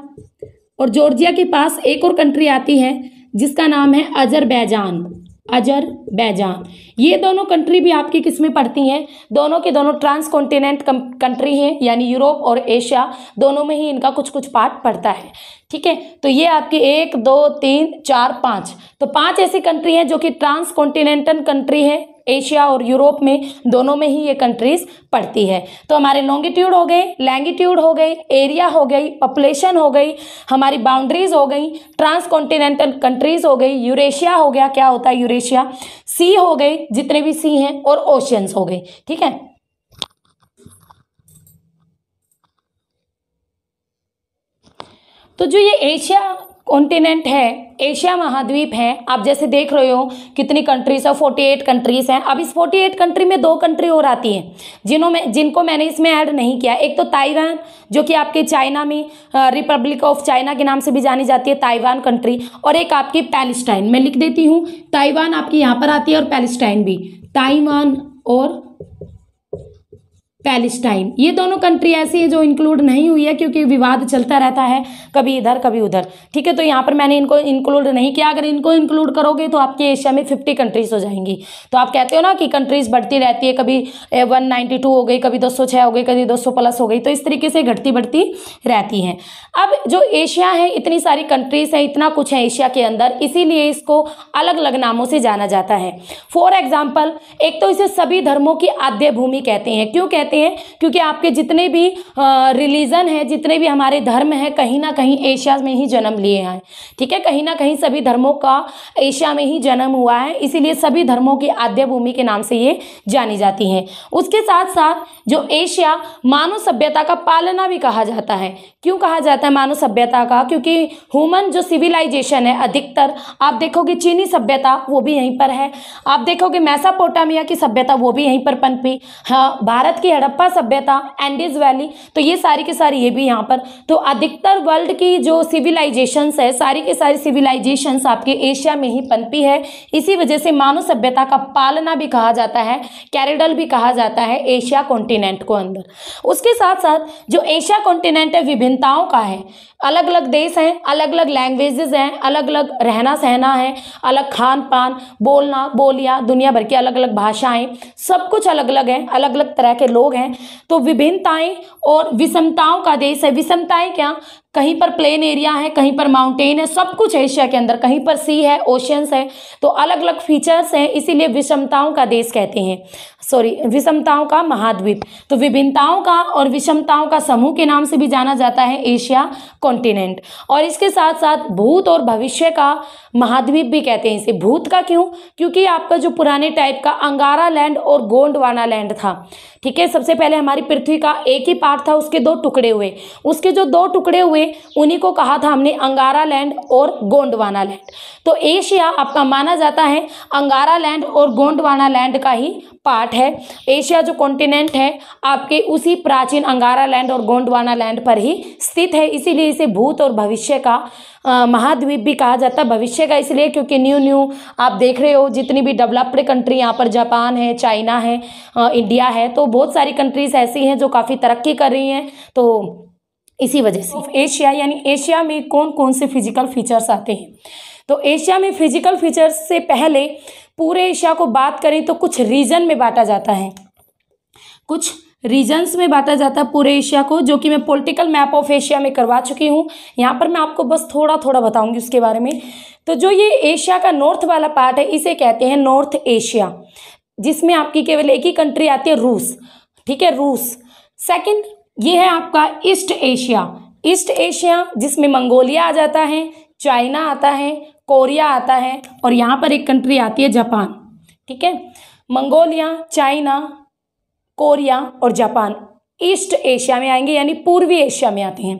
और जॉर्जिया के पास एक और कंट्री आती है जिसका नाम है अजरबैजान। अजरबैजान, ये दोनों कंट्री भी आपकी किस में पड़ती हैं? दोनों के दोनों ट्रांस कॉन्टिनेंट कंट्री हैं, यानी यूरोप और एशिया दोनों में ही इनका कुछ कुछ पार्ट पड़ता है, ठीक है। तो ये आपकी 1 2 3 4 5, तो 5 ऐसी कंट्री हैं जो कि ट्रांस कॉन्टिनेंटल कंट्री है, एशिया और यूरोप में दोनों में ही ये कंट्रीज पड़ती है। तो हमारे लॉन्गिट्यूड हो गए, लैंगिट्यूड हो गई, एरिया हो गई, पॉपुलेशन हो गई, हमारी बाउंड्रीज हो गई, ट्रांस कॉन्टिनेंटल कंट्रीज हो गई, यूरेशिया हो गया, क्या होता है यूरेशिया, सी हो गई, जितने भी सी हैं, और ओशियंस हो गए, ठीक है। तो जो ये एशिया कॉन्टिनेंट है, एशिया महाद्वीप है। आप जैसे देख रहे हो कितनी कंट्रीज है, 48 कंट्रीज हैं। अब इस 48 कंट्री में 2 कंट्री और आती हैं जिनको मैंने इसमें ऐड नहीं किया। एक तो ताइवान, जो कि आपके चाइना में रिपब्लिक ऑफ चाइना के नाम से भी जानी जाती है, ताइवान कंट्री, और एक आपकी पैलेस्टाइन। मैं लिख देती हूँ, ताइवान आपकी यहाँ पर आती है और पैलेस्टाइन भी, ताइवान और पैलेस्टाइन। ये दोनों कंट्री ऐसी है जो इंक्लूड नहीं हुई है, क्योंकि विवाद चलता रहता है, कभी इधर कभी उधर। ठीक है, तो यहाँ पर मैंने इनको इंक्लूड नहीं किया। अगर इनको इंक्लूड करोगे तो आपके एशिया में 50 कंट्रीज हो जाएंगी। तो आप कहते हो ना कि कंट्रीज बढ़ती रहती है, कभी 192 हो गई, कभी 206 हो गई, कभी 200 प्लस हो गई, तो इस तरीके से घटती बढ़ती रहती हैं। अब जो एशिया है, इतनी सारी कंट्रीज है, इतना कुछ है एशिया के अंदर, इसीलिए इसको अलग अलग नामों से जाना जाता है। फॉर एग्जाम्पल, एक तो इसे सभी धर्मों की आद्य भूमि कहते हैं। क्यों कहते हैं? क्योंकि आपके जितने भी रिलीजन है, जितने भी हमारे धर्म हैं, कहीं ना कहीं एशिया में ही जन्म लिए हैं। ठीक है, कहीं ना कहीं सभी धर्मों का एशिया में ही जन्म हुआ है, इसीलिए सभी धर्मों की आद्य भूमि के नाम से ये जानी जाती हैं। उसके साथ साथ जो एशिया, मानव सभ्यता का पालना भी कहा जाता है। क्यों कहा जाता है मानव सभ्यता का? क्योंकि ह्यूमन जो सिविलाइजेशन है, अधिकतर आप देखोगे चीनी सभ्यता वो भी यहीं पर है, आप देखोगे मेसोपोटामिया की सभ्यता वो भी यहीं पर पनपी, हाँ, भारत की हड़प्पा सभ्यता, एंडीज वैली, तो ये सारी की सारी ये भी यहाँ पर। तो अधिकतर वर्ल्ड की जो सिविलाइजेशंस है, सारी की सारी सिविलाइजेशंस आपके एशिया में ही पनपी है। इसी वजह से मानव सभ्यता का पालना भी कहा जाता है, कैरिडल भी कहा जाता है एशिया कॉन्टिनेंट को अंदर। उसके साथ साथ जो एशिया कॉन्टिनेंट है विभिन्नताओं का है, अलग अलग देश हैं, अलग अलग लैंग्वेजेस हैं, अलग अलग रहना सहना है, अलग खान पान, बोलना बोलियाँ, दुनिया भर की अलग अलग भाषाएं, सब कुछ अलग अलग है, अलग अलग तरह के लोग हैं। तो विभिन्नताएं और विषमताओं का देश है। विषमताएं क्या? कहीं पर प्लेन एरिया है, कहीं पर माउंटेन है, सब कुछ एशिया के अंदर, कहीं पर सी है, ओशियंस है, तो अलग अलग फीचर्स हैं, इसीलिए विषमताओं का देश कहते हैं, विषमताओं का महाद्वीप। तो विभिन्नताओं का और विषमताओं का समूह के नाम से भी जाना जाता है एशिया कॉन्टिनेंट। और इसके साथ साथ भूत और भविष्य का महाद्वीप भी कहते हैं इसे। भूत का क्यों? क्योंकि आपका जो पुराने टाइप का अंगारा लैंड और गोंडवाना लैंड था, ठीक है, सबसे पहले हमारी पृथ्वी का एक ही पार्ट था, उसके 2 टुकड़े हुए, उसके जो 2 टुकड़े हुए उन्हीं को कहा था हमने अंगारा लैंड और गोंडवाना लैंड। तो एशिया आपका माना जाता है अंगारा लैंड और गोंडवाना लैंड का ही पार्ट है। एशिया जो कॉन्टिनेंट है आपके उसी प्राचीन अंगारा लैंड और गोंडवाना लैंड पर ही स्थित है, इसीलिए इसे भूत और भविष्य का महाद्वीप भी कहा जाता है। भविष्य का इसलिए क्योंकि न्यू आप देख रहे हो जितनी भी डेवलप्ड कंट्री यहाँ पर, जापान है, चाइना है, इंडिया है, तो बहुत सारी कंट्रीज ऐसी हैं जो काफ़ी तरक्की कर रही हैं। तो इसी वजह से एशिया, यानी एशिया में कौन कौन से फिजिकल फीचर्स आते हैं? तो एशिया में फिजिकल फीचर्स से पहले पूरे एशिया को बात करें तो कुछ रीजन में बांटा जाता है, कुछ रीजन्स में बांटा जाता है पूरे एशिया को, जो कि मैं पॉलिटिकल मैप ऑफ एशिया में करवा चुकी हूँ। यहाँ पर मैं आपको बस थोड़ा थोड़ा बताऊंगी उसके बारे में। तो जो ये एशिया का नॉर्थ वाला पार्ट है इसे कहते हैं नॉर्थ एशिया, जिसमें आपकी केवल एक ही कंट्री आती है, रूस। ठीक है, रूस। सेकंड ये है आपका ईस्ट एशिया। ईस्ट एशिया जिसमें मंगोलिया आ जाता है, चाइना आता है, कोरिया आता है, और यहाँ पर एक कंट्री आती है जापान। ठीक है, मंगोलिया, चाइना, कोरिया और जापान ईस्ट एशिया में आएंगे, यानी पूर्वी एशिया में आते हैं।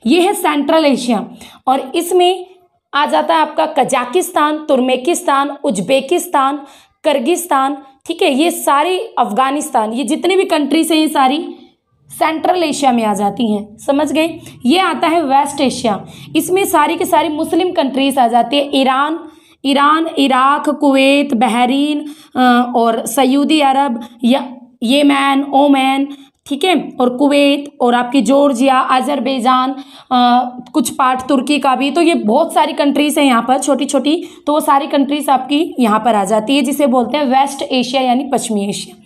ये है सेंट्रल एशिया, और इसमें आ जाता है आपका कजाकिस्तान, तुर्कमेनिस्तान, उज्बेकिस्तान, किर्गिस्तान। ठीक है, ये सारी, अफगानिस्तान, ये जितने भी कंट्रीज हैं ये सारी सेंट्रल एशिया में आ जाती हैं। समझ गए? ये आता है वेस्ट एशिया, इसमें सारी की सारी मुस्लिम कंट्रीज आ जाती है, ईरान, इराक, कुवैत, बहरीन और सऊदी अरब, या येमेन, ओमान, ठीक है, और कुवैत, और आपकी जॉर्जिया, अजरबैजान, कुछ पार्ट तुर्की का भी। तो ये बहुत सारी कंट्रीज हैं यहाँ पर, छोटी छोटी, तो वो सारी कंट्रीज आपकी यहाँ पर आ जाती है, जिसे बोलते हैं वेस्ट एशिया यानी पश्चिमी एशिया।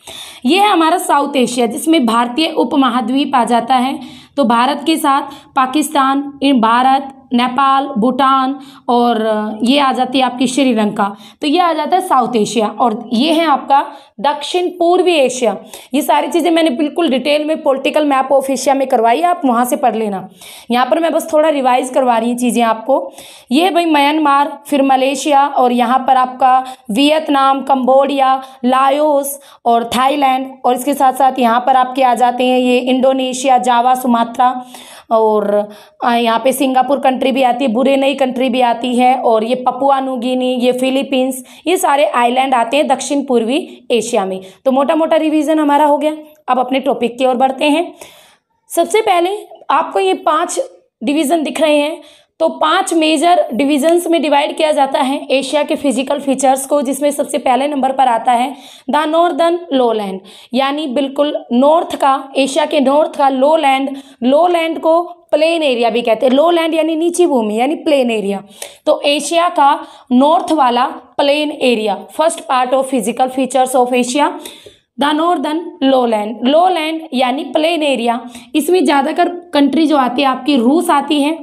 ये है हमारा साउथ एशिया, जिसमें भारतीय उपमहाद्वीप आ जाता है। तो भारत के साथ पाकिस्तान, भारत, नेपाल, भूटान, और ये आ जाती है आपकी श्रीलंका। तो ये आ जाता है साउथ एशिया, और ये है आपका दक्षिण पूर्वी एशिया। ये सारी चीज़ें मैंने बिल्कुल डिटेल में पॉलिटिकल मैप ऑफ एशिया में करवाई है, आप वहाँ से पढ़ लेना। यहाँ पर मैं बस थोड़ा रिवाइज करवा रही हूँ चीज़ें आपको। ये है भाई म्यांमार, फिर मलेशिया, और यहाँ पर आपका वियतनाम, कंबोडिया, लाओस और थाईलैंड, और इसके साथ साथ यहाँ पर आपके आ जाते हैं ये इंडोनेशिया, जावा, सुमात्रा, और यहाँ पे सिंगापुर कंट्री भी आती है, ब्रुनेई कंट्री भी आती है, और ये पपुआ न्यू गिनी, ये फिलीपींस, ये सारे आइलैंड आते हैं दक्षिण पूर्वी एशिया में। तो मोटा मोटा रिवीजन हमारा हो गया। अब अपने टॉपिक की ओर बढ़ते हैं। सबसे पहले आपको ये 5 डिवीज़न दिख रहे हैं, तो 5 मेजर डिविजन्स में डिवाइड किया जाता है एशिया के फिजिकल फीचर्स को, जिसमें सबसे पहले नंबर पर आता है द नॉर्दर्न लोलैंड, यानी बिल्कुल नॉर्थ का, एशिया के नॉर्थ का लोलैंड। लोलैंड को प्लेन एरिया भी कहते हैं। लोलैंड यानी नीची भूमि, यानी प्लेन एरिया। तो एशिया का नॉर्थ वाला plain area, first part of physical features of Asia, the northern lowland. Lowland यानी प्लेन एरिया। इसमें ज़्यादातर कंट्री जो आती है आपकी रूस आती है,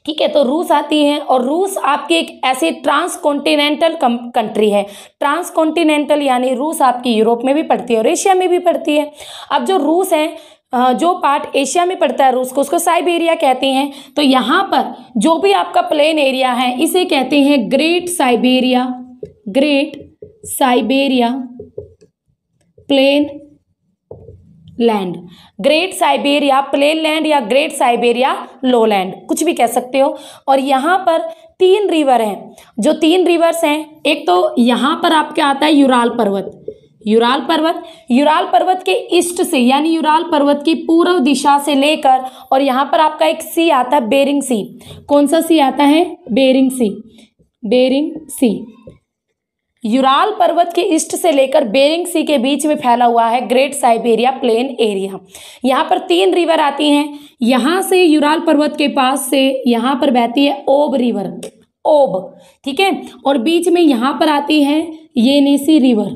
ठीक है। तो रूस आती है, और रूस आपकी एक ऐसे ट्रांसकॉन्टिनेंटल कंट्री है। ट्रांसकॉन्टिनेंटल यानी रूस आपकी यूरोप में भी पड़ती है और एशिया में भी पड़ती है। अब जो रूस है, जो पार्ट एशिया में पड़ता है रूस को, उसको साइबेरिया कहते हैं। तो यहाँ पर जो भी आपका प्लेन एरिया है इसे कहते हैं great Siberia, great Siberia plain land, great Siberia plain land या ग्रेट साइबेरिया लोलैंड, कुछ भी कह सकते हो। और यहाँ पर 3 रिवर हैं। जो 3 रिवर्स हैं, एक तो यहाँ पर आपके आता है यूराल पर्वत। यूराल पर्वत, यूराल पर्वत के ईस्ट से, यानी यूराल पर्वत की पूर्व दिशा से लेकर, और यहाँ पर आपका एक सी आता है बेरिंग सी। कौन सा सी आता है? बेरिंग सी, बेरिंग सी। यूराल पर्वत के ईस्ट से लेकर बेरिंग सी के बीच में फैला हुआ है ग्रेट साइबेरिया प्लेन एरिया। यहाँ पर 3 रिवर आती हैं। यहाँ से यूराल पर्वत के पास से यहाँ पर बहती है ओब रिवर, ओब, ठीक है। और बीच में यहाँ पर आती है येनेसी रिवर,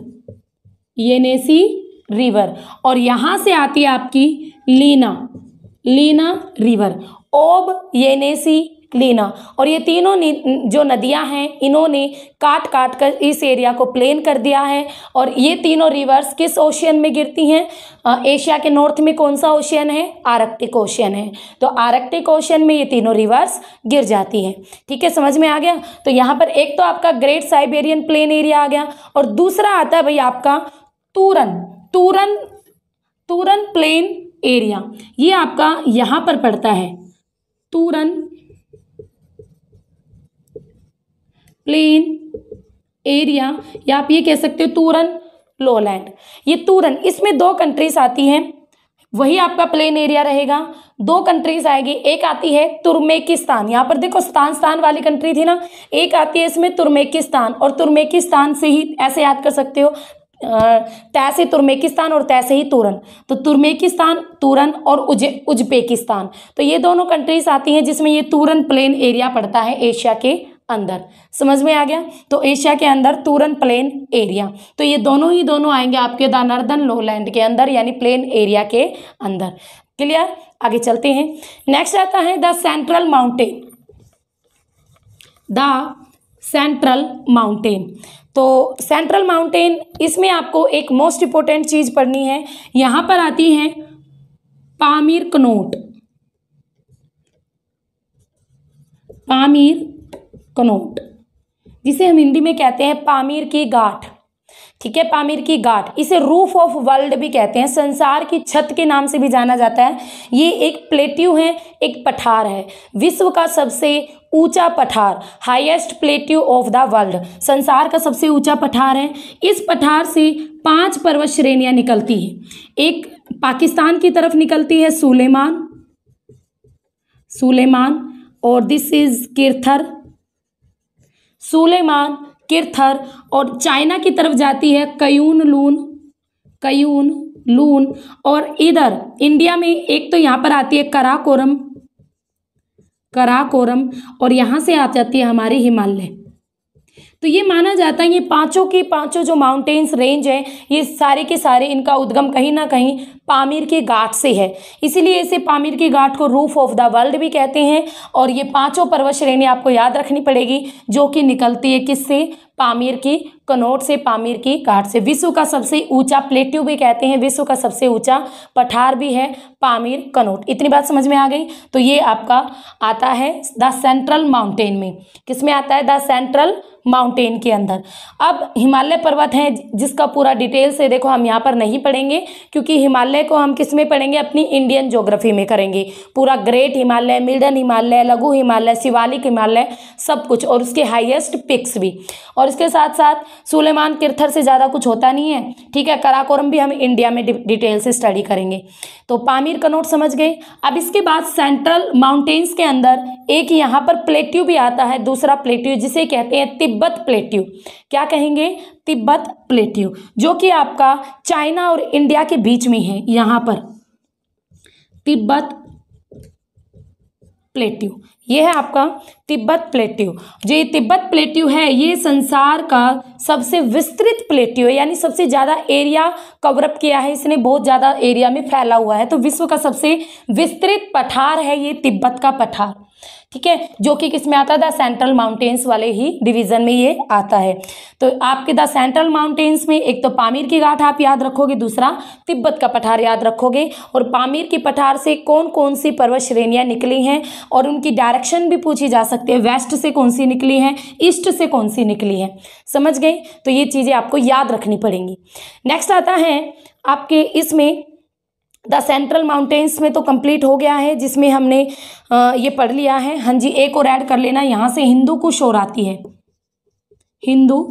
येनेसी रिवर। और यहाँ से आती है आपकी लीना, लीना रिवर। ओब, येनेसी, लीना। और ये तीनों जो नदियां हैं, इन्होंने काट काट कर इस एरिया को प्लेन कर दिया है। और ये तीनों रिवर्स किस ओशियन में गिरती हैं? एशिया के नॉर्थ में कौन सा ओशियन है? आर्कटिक ओशियन है। तो आर्कटिक ओशियन में ये तीनों रिवर्स गिर जाती हैं, ठीक है। समझ में आ गया? तो यहाँ पर एक तो आपका ग्रेट साइबेरियन प्लेन एरिया आ गया, और दूसरा आता है भाई आपका तूरन, तूरन, तूरन प्लेन एरिया। ये आपका यहाँ पर पड़ता है, तूरन प्लेन एरिया, या आप ये कह सकते हो तूरन लोलैंड। ये तूरन, इसमें 2 कंट्रीज आती हैं, वही आपका प्लेन एरिया रहेगा। 2 कंट्रीज आएगी, एक आती है तुर्कमेनिस्तान। यहाँ पर देखो स्तान वाली कंट्री थी ना, एक आती है इसमें तुर्कमेनिस्तान। और तुर्कमेनिस्तान से ही ऐसे याद कर सकते हो, तैसे तुर्कमेनिस्तान और तैसे ही तूरन। तो तुर्कमेनिस्तान, तूरन और उज्बेकिस्तान, तो ये दोनों कंट्रीज आती हैं जिसमें ये तूरन प्लेन एरिया पड़ता है एशिया के अंदर। समझ में आ गया? तो एशिया के अंदर तूरन प्लेन एरिया, तो ये दोनों आएंगे आपके द नॉर्दर्न लोलैंड के अंदर, यानी प्लेन एरिया के अंदर। क्लियर? आगे चलते हैं। नेक्स्ट आता है the central mountain, the central mountain. तो सेंट्रल माउंटेन, इसमें आपको एक मोस्ट इंपोर्टेंट चीज पढ़नी है। यहां पर आती है पामीर कनोट, पामीर कनोट, जिसे हम हिंदी में कहते हैं पामीर की गांठ, ठीक है। पामीर की गांठ, इसे रूफ ऑफ वर्ल्ड भी कहते हैं, संसार की छत के नाम से भी जाना जाता है। ये एक प्लेट्यू है, एक पठार है, विश्व का सबसे ऊंचा पठार, highest plateau of the world, संसार का सबसे ऊंचा पठार है। इस पठार से 5 पर्वत श्रेणियां निकलती हैं। एक पाकिस्तान की तरफ निकलती है सुलेमान, सुलेमान, और दिस इज किरथर, सुलेमान, किरथर। और चाइना की तरफ जाती है कयून लून, कयून लून। और इधर इंडिया में एक तो यहाँ पर आती है कराकोरम, कराकोरम, और यहाँ से आ जाती है हमारी हिमालय। तो ये माना जाता है ये पांचों की पांचों जो माउंटेन्स रेंज है, ये सारे के सारे इनका उद्गम कहीं ना कहीं पामीर की गांठ से है। इसीलिए इसे पामीर की गांठ को रूफ ऑफ द वर्ल्ड भी कहते हैं। और ये पांचों पर्वत श्रेणी आपको याद रखनी पड़ेगी, जो कि निकलती है किससे? पामीर की कनौट से, पामीर की घाट से। विश्व का सबसे ऊंचा प्लेट्यू भी कहते हैं, विश्व का सबसे ऊंचा पठार भी है पामीर कनौट। इतनी बात समझ में आ गई। तो ये आपका आता है द सेंट्रल माउंटेन में। किसमें आता है? द सेंट्रल माउंटेन के अंदर। अब हिमालय पर्वत है जिसका पूरा डिटेल से देखो हम यहाँ पर नहीं पढ़ेंगे, क्योंकि हिमालय को हम किस में पढ़ेंगे? अपनी इंडियन ज्योग्राफी में करेंगे। पूरा ग्रेट हिमालय, मिडल हिमालय, लघु हिमालय, शिवालिक हिमालय, सब कुछ, और उसके हाईएस्ट पिक्स भी। और इसके साथ साथ सुलेमान किरथर से ज़्यादा कुछ होता नहीं है, ठीक है। कराकोरम भी हम इंडिया में डिटेल से स्टडी करेंगे। तो पामीर कनौट समझ गए। अब इसके बाद सेंट्रल माउंटेन्स के अंदर एक यहाँ पर प्लेट्यू भी आता है, दूसरा प्लेट्यू, जिसे कहते हैं तिब्बत प्लेट्यू। क्या कहेंगे? तिब्बत प्लेट्यू, जो कि आपका चाइना और इंडिया के बीच में है। यहाँ पर तिब्बत प्लेट्यू, ये है आपका तिब्बत प्लेट्यू। जो ये तिब्बत प्लेट्यू है, ये संसार का सबसे विस्तृत प्लेट्यू है, यानी सबसे ज़्यादा एरिया कवरअप किया है इसने, बहुत ज़्यादा एरिया में फैला हुआ है। तो विश्व का सबसे विस्तृत पठार है ये तिब्बत का पठार, ठीक है, जो कि किस में आता है? द सेंट्रल माउंटेन्स वाले ही डिवीजन में ये आता है। तो आपके द सेंट्रल माउंटेन्स में एक तो पामीर की घाट आप याद रखोगे, दूसरा तिब्बत का पठार याद रखोगे। और पामीर की पठार से कौन कौन सी पर्वत श्रेणियां निकली हैं और उनकी डायरेक्शन भी पूछी जा सकती है। वेस्ट से कौन सी निकली है, ईस्ट से कौन सी निकली है, समझ गए? तो ये चीज़ें आपको याद रखनी पड़ेंगी। नेक्स्ट आता है आपके इसमें द सेंट्रल माउंटेन्स में तो कंप्लीट हो गया है, जिसमें हमने ये पढ़ लिया है। हाँ जी, एक और ऐड कर लेना, यहाँ से हिंदू कुश और आती है, हिंदू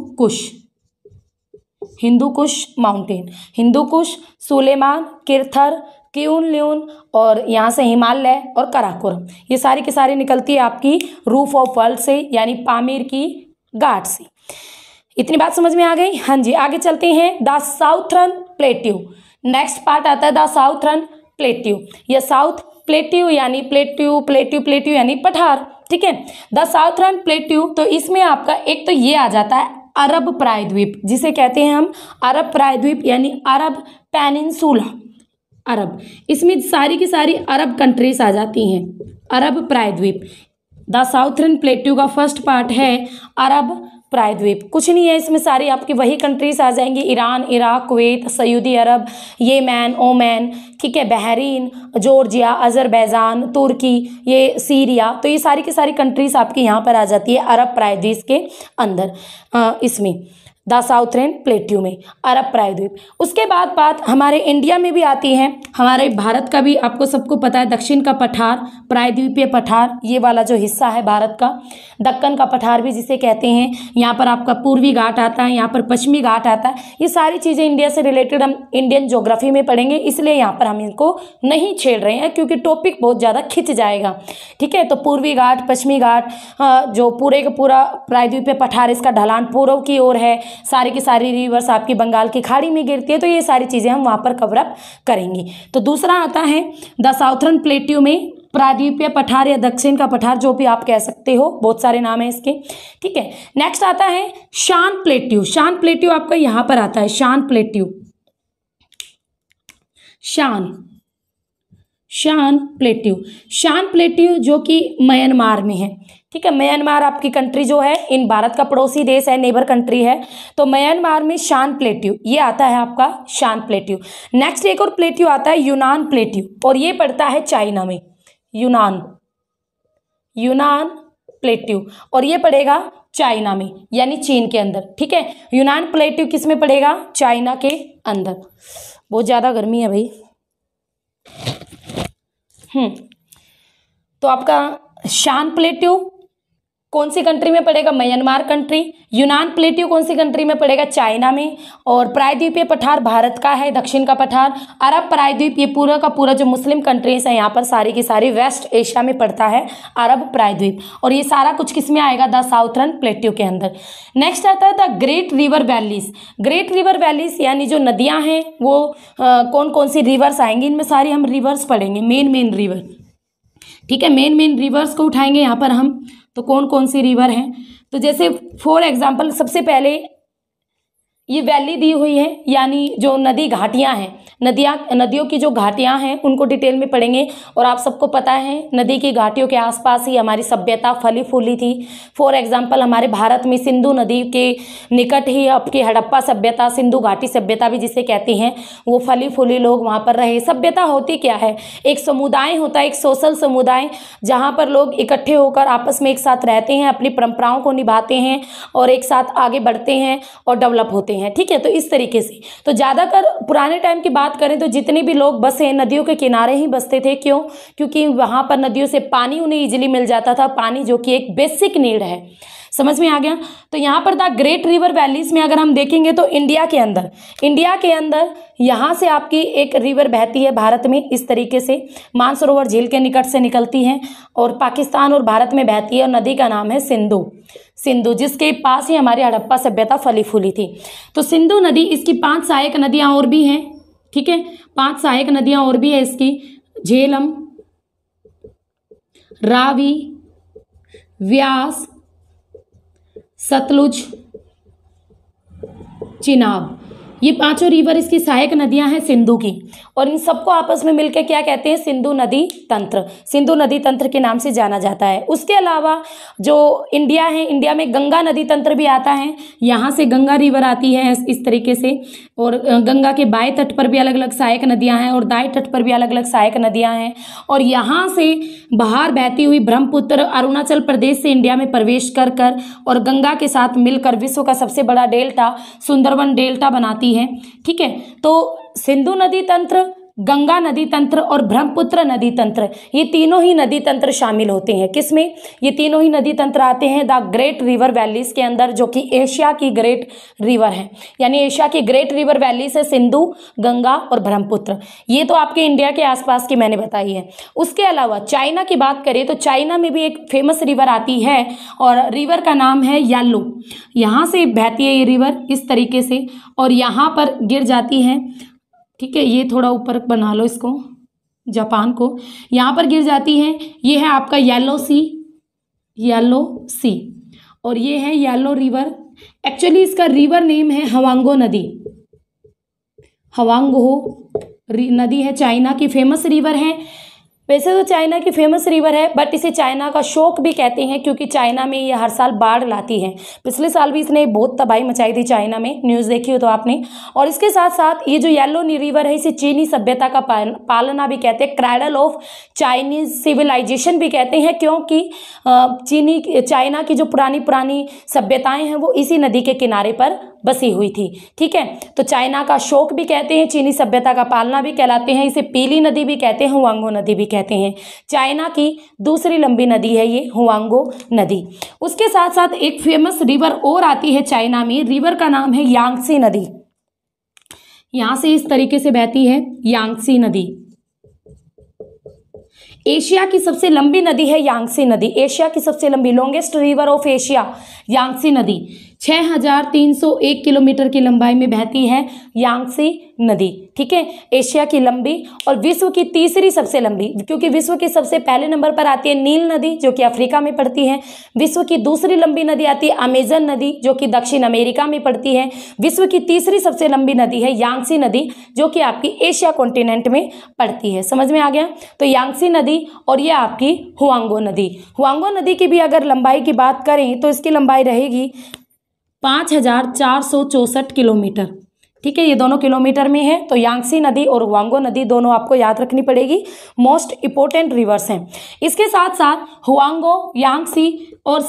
कुश माउंटेन, हिंदू कुश, सुलेमान, किरथर, क्यूनल्यून, और यहाँ से हिमालय और कराकोरम, ये सारी की सारी निकलती है आपकी रूफ ऑफ वर्ल्ड से, यानी पामीर की घाट से। इतनी बात समझ में आ गई? हाँ जी, आगे चलते हैं। The southern plateau, next part आता है द साउथर्न प्लेट्यू। या साउथ प्लेट्यू यानी प्लेट्यू यानी पठार, ठीक है। द साउथर्न प्लेट्यू, तो इसमें आपका एक तो ये आ जाता है अरब प्रायद्वीप, जिसे कहते हैं हम अरब प्रायद्वीप, यानी अरब पेनिनसुला, अरब, इसमें सारी की सारी अरब कंट्रीज आ जाती हैं, अरब प्रायद्वीप। द साउथर्न प्लेट्यू का फर्स्ट पार्ट है अरब प्रायद्वीप। कुछ नहीं है इसमें, सारी आपकी वही कंट्रीज आ जाएंगी, ईरान, इराक, कुवैत, सऊदी अरब, येमन, ओमान, ठीक है, बहरीन, जॉर्जिया, अजरबैजान, तुर्की, ये सीरिया। तो ये सारी की सारी कंट्रीज आपकी यहाँ पर आ जाती है अरब प्रायद्वीप के अंदर। इसमें द साउथर्न प्लेट्यू में अरब प्रायद्वीप। उसके बाद बात हमारे इंडिया में भी आती है, हमारे भारत का भी आपको सबको पता है, दक्षिण का पठार, प्रायद्वीपीय पठार, ये वाला जो हिस्सा है भारत का, दक्कन का पठार भी जिसे कहते हैं। यहाँ पर आपका पूर्वी घाट आता है, यहाँ पर पश्चिमी घाट आता है। ये सारी चीज़ें इंडिया से रिलेटेड हम इंडियन ज्योग्राफी में पढ़ेंगे, इसलिए यहाँ पर हम इनको नहीं छेड़ रहे हैं, क्योंकि टॉपिक बहुत ज़्यादा खिंच जाएगा, ठीक है। तो पूर्वी घाट, पश्चिमी घाट, जो पूरे का पूरा प्रायद्वीपीय पठार, इसका ढलान पूर्व की ओर है, सारी की सारी रिवर्स आपकी बंगाल की खाड़ी में गिरती है। तो ये सारी चीज़ें हम वहाँ पर कवर अप करेंगे। तो दूसरा आता है द साउथर्न प्लेट्यू में प्रायद्वीपीय पठार या दक्षिण का पठार, जो भी आप कह सकते हो, बहुत सारे नाम है इसके, ठीक है। नेक्स्ट आता है शान प्लेट्यू। शान प्लेट्यू आपका यहाँ पर आता है, शान प्लेट्यू, शान प्लेट्यू जो कि म्यांमार में है, ठीक है। म्यांमार आपकी कंट्री जो है, इन भारत का पड़ोसी देश है, नेबर कंट्री है। तो म्यांमार में शान प्लेट्यू, ये आता है आपका शान प्लेट्यू। नेक्स्ट एक और प्लेट्यू आता है यूनान प्लेट्यू, और ये पड़ता है चाइना में, यूनान प्लेट्यू, और ये पड़ेगा चाइना में, यानी चीन के अंदर, ठीक है। यूनान प्लेट्यू किस में पड़ेगा? चाइना के अंदर। बहुत ज़्यादा गर्मी है भाई। तो आपका शान प्लेट्यू कौन सी कंट्री में पड़ेगा? Myanmar country. यूनान प्लेट्यू कौन सी कंट्री में पड़ेगा? चाइना में। और प्रायद्वीपीय पठार भारत का है, दक्षिण का पठार। अरब प्रायद्वीप, ये पूरा का पूरा जो मुस्लिम कंट्रीज है यहाँ पर सारी की सारी वेस्ट एशिया में पड़ता है अरब प्रायद्वीप। और ये सारा कुछ किस में आएगा? द साउथर्न प्लेट्यू के अंदर। नेक्स्ट आता है the great river valleys. Great river valleys यानी जो नदियाँ हैं वो कौन कौन सी रिवर्स आएंगी, इनमें सारी हम रिवर्स पढ़ेंगे, मेन रिवर, ठीक है। मेन रिवर्स को उठाएंगे यहाँ पर हम। तो कौन कौन सी रिवर हैं? तो जैसे फॉर एग्जांपल सबसे पहले ये वैली दी हुई है, यानी जो नदी घाटियां हैं, नदियों की जो घाटियां हैं उनको डिटेल में पढ़ेंगे। और आप सबको पता है नदी की घाटियों के आसपास ही हमारी सभ्यता फली फूली थी। फॉर एग्जांपल हमारे भारत में सिंधु नदी के निकट ही आपकी हड़प्पा सभ्यता, सिंधु घाटी सभ्यता भी जिसे कहती हैं, वो फली फूली लोग वहाँ पर रहे। सभ्यता होती क्या है, एक समुदाय होता है, एक सोशल समुदाय, जहाँ पर लोग इकट्ठे होकर आपस में एक साथ रहते हैं, अपनी परंपराओं को निभाते हैं और एक साथ आगे बढ़ते हैं और डेवलप होते हैं। ठीक है, तो इस तरीके से तो ज़्यादातर पुराने टाइम की बात करें तो जितने भी लोग बसे नदियों के किनारे ही बसते थे। क्यों? क्योंकि वहां पर नदियों से पानी उन्हें इजीली मिल जाता था, पानी जो कि एक बेसिक नीड है। समझ में आ गया? तो यहाँ पर द ग्रेट रिवर वैलीज में अगर हम देखेंगे तो इंडिया के अंदर यहाँ से आपकी एक रिवर बहती है भारत में इस तरीके से, मानसरोवर झील के निकट से निकलती है और पाकिस्तान और भारत में बहती है, और नदी का नाम है सिंधु, जिसके पास ही हमारी हड़प्पा सभ्यता फली फूली थी। तो सिंधु नदी, इसकी 5 सहायक नदियां और भी हैं। ठीक है, 5 सहायक नदियां और भी है इसकी, झेलम, रावी, व्यास, सतलुज, चिनाब, ये 5 रिवर इसकी सहायक नदियां हैं सिंधु की। और इन सबको आपस में मिलकर क्या कहते हैं? सिंधु नदी तंत्र के नाम से जाना जाता है। उसके अलावा जो इंडिया है, इंडिया में गंगा नदी तंत्र भी आता है, यहाँ से गंगा रिवर आती है इस तरीके से, और गंगा के बाएं तट पर भी अलग अलग सहायक नदियां हैं और दाएं तट पर भी अलग अलग सहायक नदियां हैं। और यहाँ से बाहर बहती हुई ब्रह्मपुत्र अरुणाचल प्रदेश से इंडिया में प्रवेश कर और गंगा के साथ मिलकर विश्व का सबसे बड़ा डेल्टा सुंदरवन डेल्टा बनाती है। ठीक है, तो सिंधु नदी तंत्र, गंगा नदी तंत्र और ब्रह्मपुत्र नदी तंत्र, ये तीनों ही नदी तंत्र शामिल होते हैं। किसमें? ये तीनों ही नदी तंत्र आते हैं द ग्रेट रिवर वैलीज के अंदर, जो कि एशिया की ग्रेट रिवर है। यानी एशिया की ग्रेट रिवर वैलीज है सिंधु, गंगा और ब्रह्मपुत्र। ये तो आपके इंडिया के आसपास की मैंने बताई है। उसके अलावा चाइना की बात करें तो चाइना में भी एक फेमस रिवर आती है और रिवर का नाम है यालो। यहाँ से बहती है ये रिवर इस तरीके से और यहाँ पर गिर जाती है। ठीक है, ये थोड़ा ऊपर बना लो इसको, जापान को, यहाँ पर गिर जाती है। ये है आपका येलो सी और ये है येलो रिवर। एक्चुअली इसका रिवर नेम है हवांगो नदी है, चाइना की फेमस रिवर है। वैसे तो चाइना की फेमस रिवर है, बट इसे चाइना का शोक भी कहते हैं, क्योंकि चाइना में ये हर साल बाढ़ लाती है। पिछले साल भी इसने बहुत तबाही मचाई थी चाइना में, न्यूज़ देखी हो तो आपने। और इसके साथ साथ ये जो येलो रिवर है, इसे चीनी सभ्यता का पालना भी कहते हैं, क्रैडल ऑफ चाइनीज सिविलाइजेशन भी कहते हैं, क्योंकि चाइना की जो पुरानी सभ्यताएं हैं वो इसी नदी के किनारे पर बसी हुई थी। ठीक है, तो चाइना का शोक भी कहते हैं, चीनी सभ्यता का पालना भी कहलाते हैं, इसे पीली नदी भी कहते हैं, हुआंगो नदी भी कहते हैं। चाइना की दूसरी लंबी नदी है ये हुआंगो नदी। उसके साथ साथ एक फेमस रिवर और आती है चाइना में, रिवर का नाम है यांगसी नदी। यहां से इस तरीके से बहती है यांगसी नदी। एशिया की सबसे लंबी नदी है यांगसी नदी, एशिया की सबसे लंबी, longest river of Asia Yangtze नदी। 6301 किलोमीटर की लंबाई में बहती है यांगसी नदी। ठीक है, एशिया की लंबी और विश्व की तीसरी सबसे लंबी, क्योंकि विश्व की सबसे पहले नंबर पर आती है नील नदी जो कि अफ्रीका में पड़ती है। विश्व की दूसरी लंबी नदी आती है अमेजन नदी जो कि दक्षिण अमेरिका में पड़ती है। विश्व की तीसरी सबसे लंबी नदी है यांगसी नदी जो कि आपकी एशिया कॉन्टिनेंट में पड़ती है। समझ में आ गया? तो यांगसी नदी और ये आपकी हुआंगो नदी की भी अगर लंबाई की बात करें तो इसकी लंबाई रहेगी 5464 किलोमीटर। ठीक है, ये दोनों किलोमीटर में है। तो यांगसी नदी और हुआंगो नदी दोनों आपको याद रखनी पड़ेगी, मोस्ट इंपोर्टेंट रिवर्स हैं। इसके साथ साथ हुआंगो, यांगसी और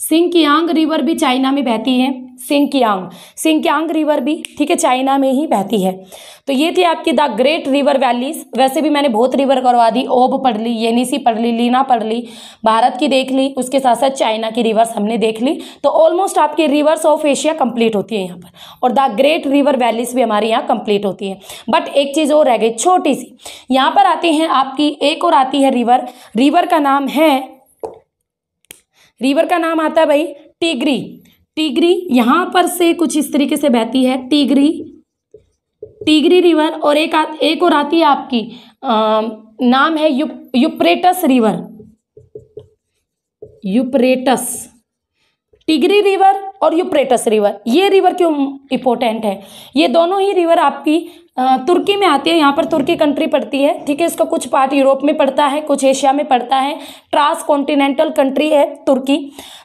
सिंकियांग रिवर भी चाइना में बहती है। सिंकियांग रिवर भी, ठीक है, चाइना में ही बहती है। तो ये थी आपकी द ग्रेट रिवर वैलीज। वैसे भी मैंने बहुत रिवर करवा दी, ओब पढ़ ली, येनिसी पढ़ ली, लीना पढ़ ली, भारत की देख ली, उसके साथ साथ चाइना की रिवर्स हमने देख ली। तो ऑलमोस्ट आपकी रिवर्स ऑफ एशिया कंप्लीट होती है यहाँ पर, और द ग्रेट रिवर वैलीज भी हमारे यहाँ कंप्लीट होती है। बट एक चीज़ और रह गई छोटी सी, यहाँ पर आती हैं आपकी एक और आती है रिवर का नाम आता है भाई टिगरी। यहाँ पर से कुछ इस तरीके से बहती है टिगरी रिवर। और एक और आती है आपकी नाम है यूप्रेटस रिवर। टिग्री रिवर और यूफ्रेटस रिवर, ये रिवर क्यों इंपॉर्टेंट है? ये दोनों ही रिवर आपकी तुर्की में आती है। यहाँ पर तुर्की कंट्री पड़ती है, ठीक है। इसका कुछ पार्ट यूरोप में पड़ता है, कुछ एशिया में पड़ता है। ट्रांस कॉन्टिनेंटल कंट्री है तुर्की।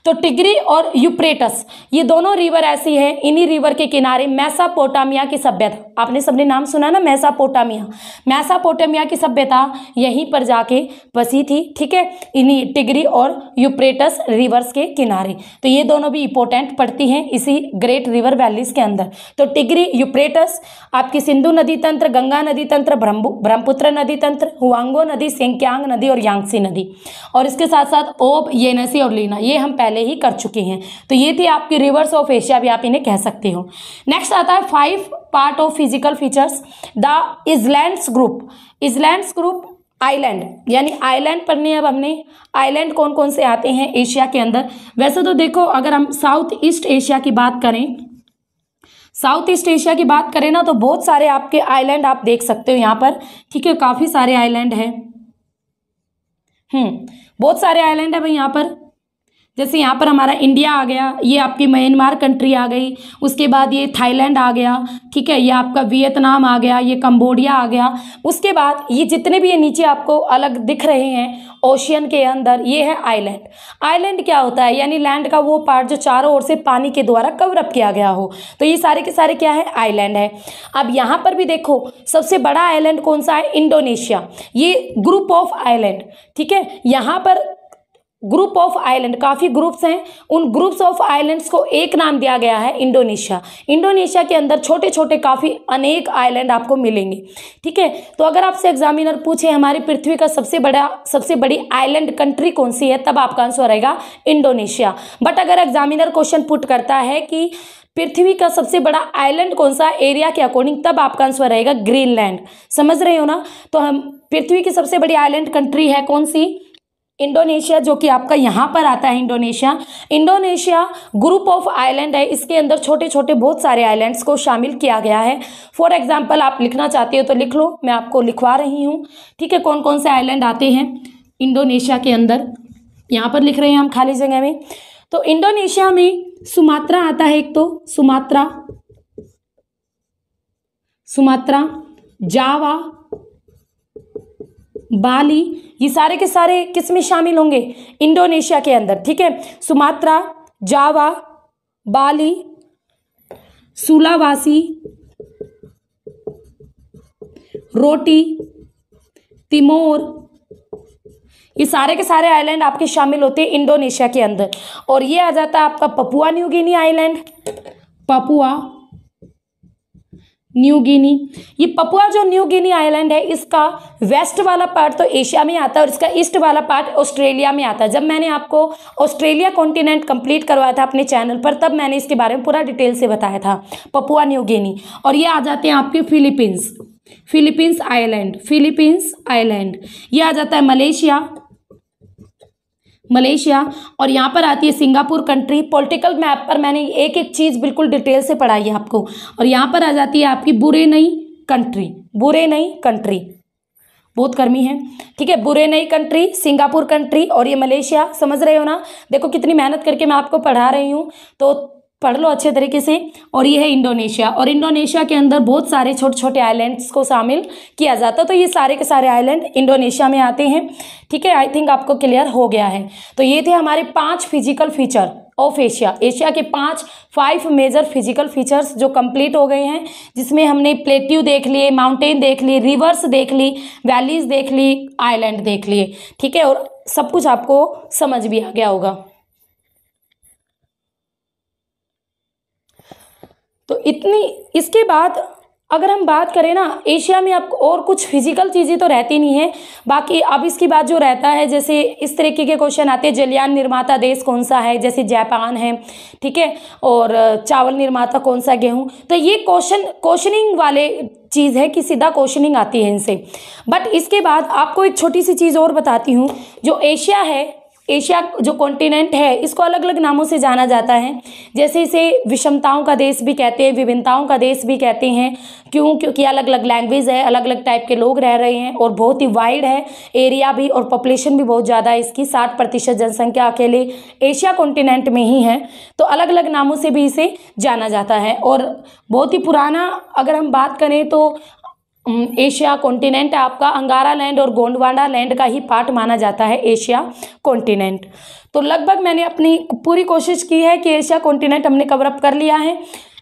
तो टिग्री और यूफ्रेटस ये दोनों रिवर ऐसी है, इन्हीं रिवर के किनारे मेसोपोटामिया की सभ्यता, आपने सबने नाम सुना ना, मेसोपोटामिया। मेसोपोटामिया की सभ्यता यहीं पर जाके बसी थी, ठीक है, इन्हीं टिग्री और यूफ्रेटस रिवर्स के किनारे। तो ये दोनों भी इंपॉर्टेंट पड़ती हैं इसी ग्रेट रिवर वैलीज के अंदर। तो टिग्री यूफ्रेटस आपकी सिंधु नदी तंत्र, गंगा नदी तंत्र, ब्रह्मपुत्र नदी तंत्र, हुआंगो नदी, सेंक्यांग नदी और यांगसी नदी, और इसके साथ साथ ओब, येनसी और लीना, ये हम पहले ही कर चुके हैं। तो ये थी आपकी रिवर्स ऑफ एशिया, भी आप इन्हें कह सकते हो। नेक्स्ट आता है 5 part of physical features. The islands group, islands group island, यानी आइलैंड पढ़नी है अब हमने। आइलैंड कौन कौन से आते हैं एशिया के अंदर? वैसे तो देखो, अगर हम साउथ ईस्ट एशिया की बात करें, साउथ ईस्ट एशिया की बात करें ना, तो बहुत सारे आपके आइलैंड आप देख सकते हो यहाँ पर, ठीक है, काफी सारे आइलैंड हैं। बहुत सारे आइलैंड है भाई यहाँ पर। जैसे यहाँ पर हमारा इंडिया आ गया, ये आपकी म्यांमार कंट्री आ गई, उसके बाद ये थाईलैंड आ गया, ठीक है, ये आपका वियतनाम आ गया, ये कंबोडिया आ गया। उसके बाद ये जितने भी ये नीचे आपको अलग दिख रहे हैं ओशियन के अंदर, ये है आइलैंड। आइलैंड क्या होता है? यानी लैंड का वो पार्ट जो चारों ओर से पानी के द्वारा कवर अप किया गया हो, तो ये सारे के सारे क्या है? आइलैंड है। अब यहाँ पर भी देखो, सबसे बड़ा आइलैंड कौन सा है? इंडोनेशिया। ये ग्रुप ऑफ आइलैंड, ठीक है, यहाँ पर ग्रुप ऑफ आइलैंड, काफी ग्रुप्स हैं, उन ग्रुप्स ऑफ आइलैंड्स को एक नाम दिया गया है इंडोनेशिया। इंडोनेशिया के अंदर छोटे छोटे काफी अनेक आइलैंड आपको मिलेंगे, ठीक है। तो अगर आपसे एग्जामिनर पूछे हमारी पृथ्वी का सबसे बड़ी आइलैंड कंट्री कौन सी है, तब आपका आंसर रहेगा इंडोनेशिया। बट अगर एग्जामिनर क्वेश्चन पुट करता है कि पृथ्वी का सबसे बड़ा आइलैंड कौन सा एरिया के अकॉर्डिंग, तब आपका आंसर रहेगा ग्रीनलैंड। समझ रहे हो ना? तो हम पृथ्वी की सबसे बड़ी आइलैंड कंट्री है कौन सी? इंडोनेशिया, जो कि आपका यहाँ पर आता है Indonesia. Indonesia group of island है, इसके अंदर छोटे छोटे बहुत सारे आइलैंड्स को शामिल किया गया है। फॉर एग्जांपल आप लिखना चाहते हो तो लिख लो, मैं आपको लिखवा रही हूँ, ठीक है, कौन कौन से आइलैंड आते हैं इंडोनेशिया के अंदर। यहाँ पर लिख रहे हैं हम खाली जगह में। तो इंडोनेशिया में सुमात्रा आता है एक, तो सुमात्रा, जावा, बाली, ये सारे के सारे किस में शामिल होंगे? इंडोनेशिया के अंदर, ठीक है। सुमात्रा, जावा, बाली, सुलावासी, रोटी, तिमोर, ये सारे के सारे आइलैंड आपके शामिल होते हैं इंडोनेशिया के अंदर। और ये आ जाता है आपका Papua New Guinea island, Papua New Guinea. ये पपुआ जो न्यू गिनी आइलैंड है, इसका वेस्ट वाला पार्ट तो एशिया में आता है और इसका ईस्ट वाला पार्ट ऑस्ट्रेलिया में आता है। जब मैंने आपको ऑस्ट्रेलिया कॉन्टिनेंट कंप्लीट करवाया था अपने चैनल पर, तब मैंने इसके बारे में पूरा डिटेल से बताया था, पपुआ न्यू गिनी। और ये आ जाते हैं आपके फिलीपींस आइलैंड, ये आ जाता है मलेशिया, और यहाँ पर आती है सिंगापुर कंट्री। पॉलिटिकल मैप पर मैंने एक एक चीज़ बिल्कुल डिटेल से पढ़ाई है आपको। और यहाँ पर आ जाती है आपकी बुरेनई कंट्री, बहुत गर्मी है, ठीक है, बुरेनई कंट्री, सिंगापुर कंट्री और ये मलेशिया। समझ रहे हो ना? देखो कितनी मेहनत करके मैं आपको पढ़ा रही हूँ, तो पढ़ लो अच्छे तरीके से। और ये है इंडोनेशिया, और इंडोनेशिया के अंदर बहुत सारे छोटे छोटे आइलैंड्स को शामिल किया जाता है। तो ये सारे के सारे आइलैंड इंडोनेशिया में आते हैं, ठीक है। आई थिंक आपको क्लियर हो गया है। तो ये थे हमारे 5 फिजिकल फीचर ऑफ एशिया के 5 मेजर फिजिकल फीचर्स जो कंप्लीट हो गए हैं, जिसमें हमने प्लेट्यू देख लिए, माउंटेन देख लिए, रिवर्स देख ली, वैलीज देख ली, आइलैंड देख लिए, ठीक है, और सब कुछ आपको समझ भी आ गया होगा। तो इतनी, इसके बाद अगर हम बात करें ना, एशिया में आपको और कुछ फिजिकल चीज़ें तो रहती नहीं है। बाकी अब इसकी बात जो रहता है, जैसे इस तरीके के क्वेश्चन आते हैं, जलयान निर्माता देश कौन सा है, जैसे जापान है, ठीक है, और चावल निर्माता कौन सा, गेहूं। तो ये क्वेश्चनिंग वाले चीज़ है कि सीधा क्वेश्चनिंग आती है इनसे। बट इसके बाद आपको एक छोटी सी चीज़ और बताती हूँ, जो एशिया है एशिया जो कॉन्टिनेंट है इसको अलग अलग नामों से जाना जाता है। जैसे इसे विषमताओं का देश भी कहते हैं, विभिन्नताओं का देश भी कहते हैं। क्यों? क्योंकि अलग अलग लैंग्वेज है, अलग अलग टाइप के लोग रह रहे हैं और बहुत ही वाइड है एरिया भी, और पॉपुलेशन भी बहुत ज़्यादा है। इसकी 60% जनसंख्या अकेले एशिया कॉन्टिनेंट में ही है। तो अलग अलग नामों से भी इसे जाना जाता है। और बहुत ही पुराना अगर हम बात करें तो एशिया कॉन्टिनेंट आपका अंगारा लैंड और गोंडवाना लैंड का ही पार्ट माना जाता है एशिया कॉन्टिनेंट। तो लगभग मैंने अपनी पूरी कोशिश की है कि एशिया कॉन्टिनेंट हमने कवर अप कर लिया है।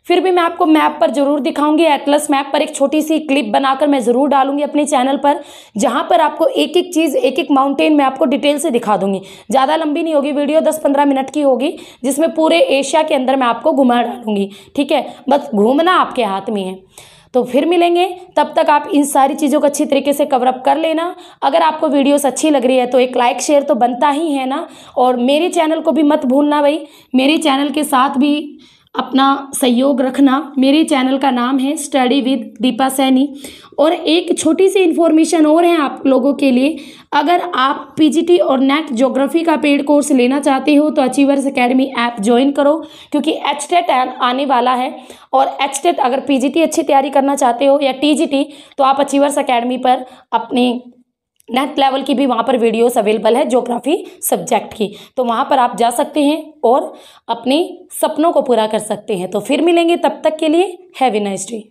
फिर भी मैं आपको मैप पर जरूर दिखाऊंगी, एटलस मैप पर एक छोटी सी क्लिप बनाकर मैं ज़रूर डालूंगी अपने चैनल पर, जहां पर आपको एक एक चीज़, एक एक माउंटेन मैं आपको डिटेल से दिखा दूंगी। ज़्यादा लंबी नहीं होगी वीडियो, 10-15 मिनट की होगी, जिसमें पूरे एशिया के अंदर मैं आपको घुमा डालूंगी। ठीक है, बस घूमना आपके हाथ में है। तो फिर मिलेंगे, तब तक आप इन सारी चीज़ों को अच्छी तरीके से कवर अप कर लेना। अगर आपको वीडियोस अच्छी लग रही है तो एक लाइक शेयर तो बनता ही है ना। और मेरे चैनल को भी मत भूलना भाई, मेरे चैनल के साथ भी अपना सहयोग रखना। मेरे चैनल का नाम है स्टडी विद दीपा सैनी। और एक छोटी सी इन्फॉर्मेशन और है आप लोगों के लिए, अगर आप पीजीटी और नेट ज्योग्राफी का पेड कोर्स लेना चाहते हो तो अचीवर्स एकेडमी ऐप ज्वाइन करो, क्योंकि एचटेट आने वाला है। और एचटेट अगर पीजीटी अच्छी तैयारी करना चाहते हो या टीजीटी, तो आप अचीवर्स एकेडमी पर अपनी नेट लेवल की भी वहाँ पर वीडियोस अवेलेबल है ज्योग्राफी सब्जेक्ट की, तो वहाँ पर आप जा सकते हैं और अपने सपनों को पूरा कर सकते हैं। तो फिर मिलेंगे, तब तक के लिए हैव ए नाइस डे।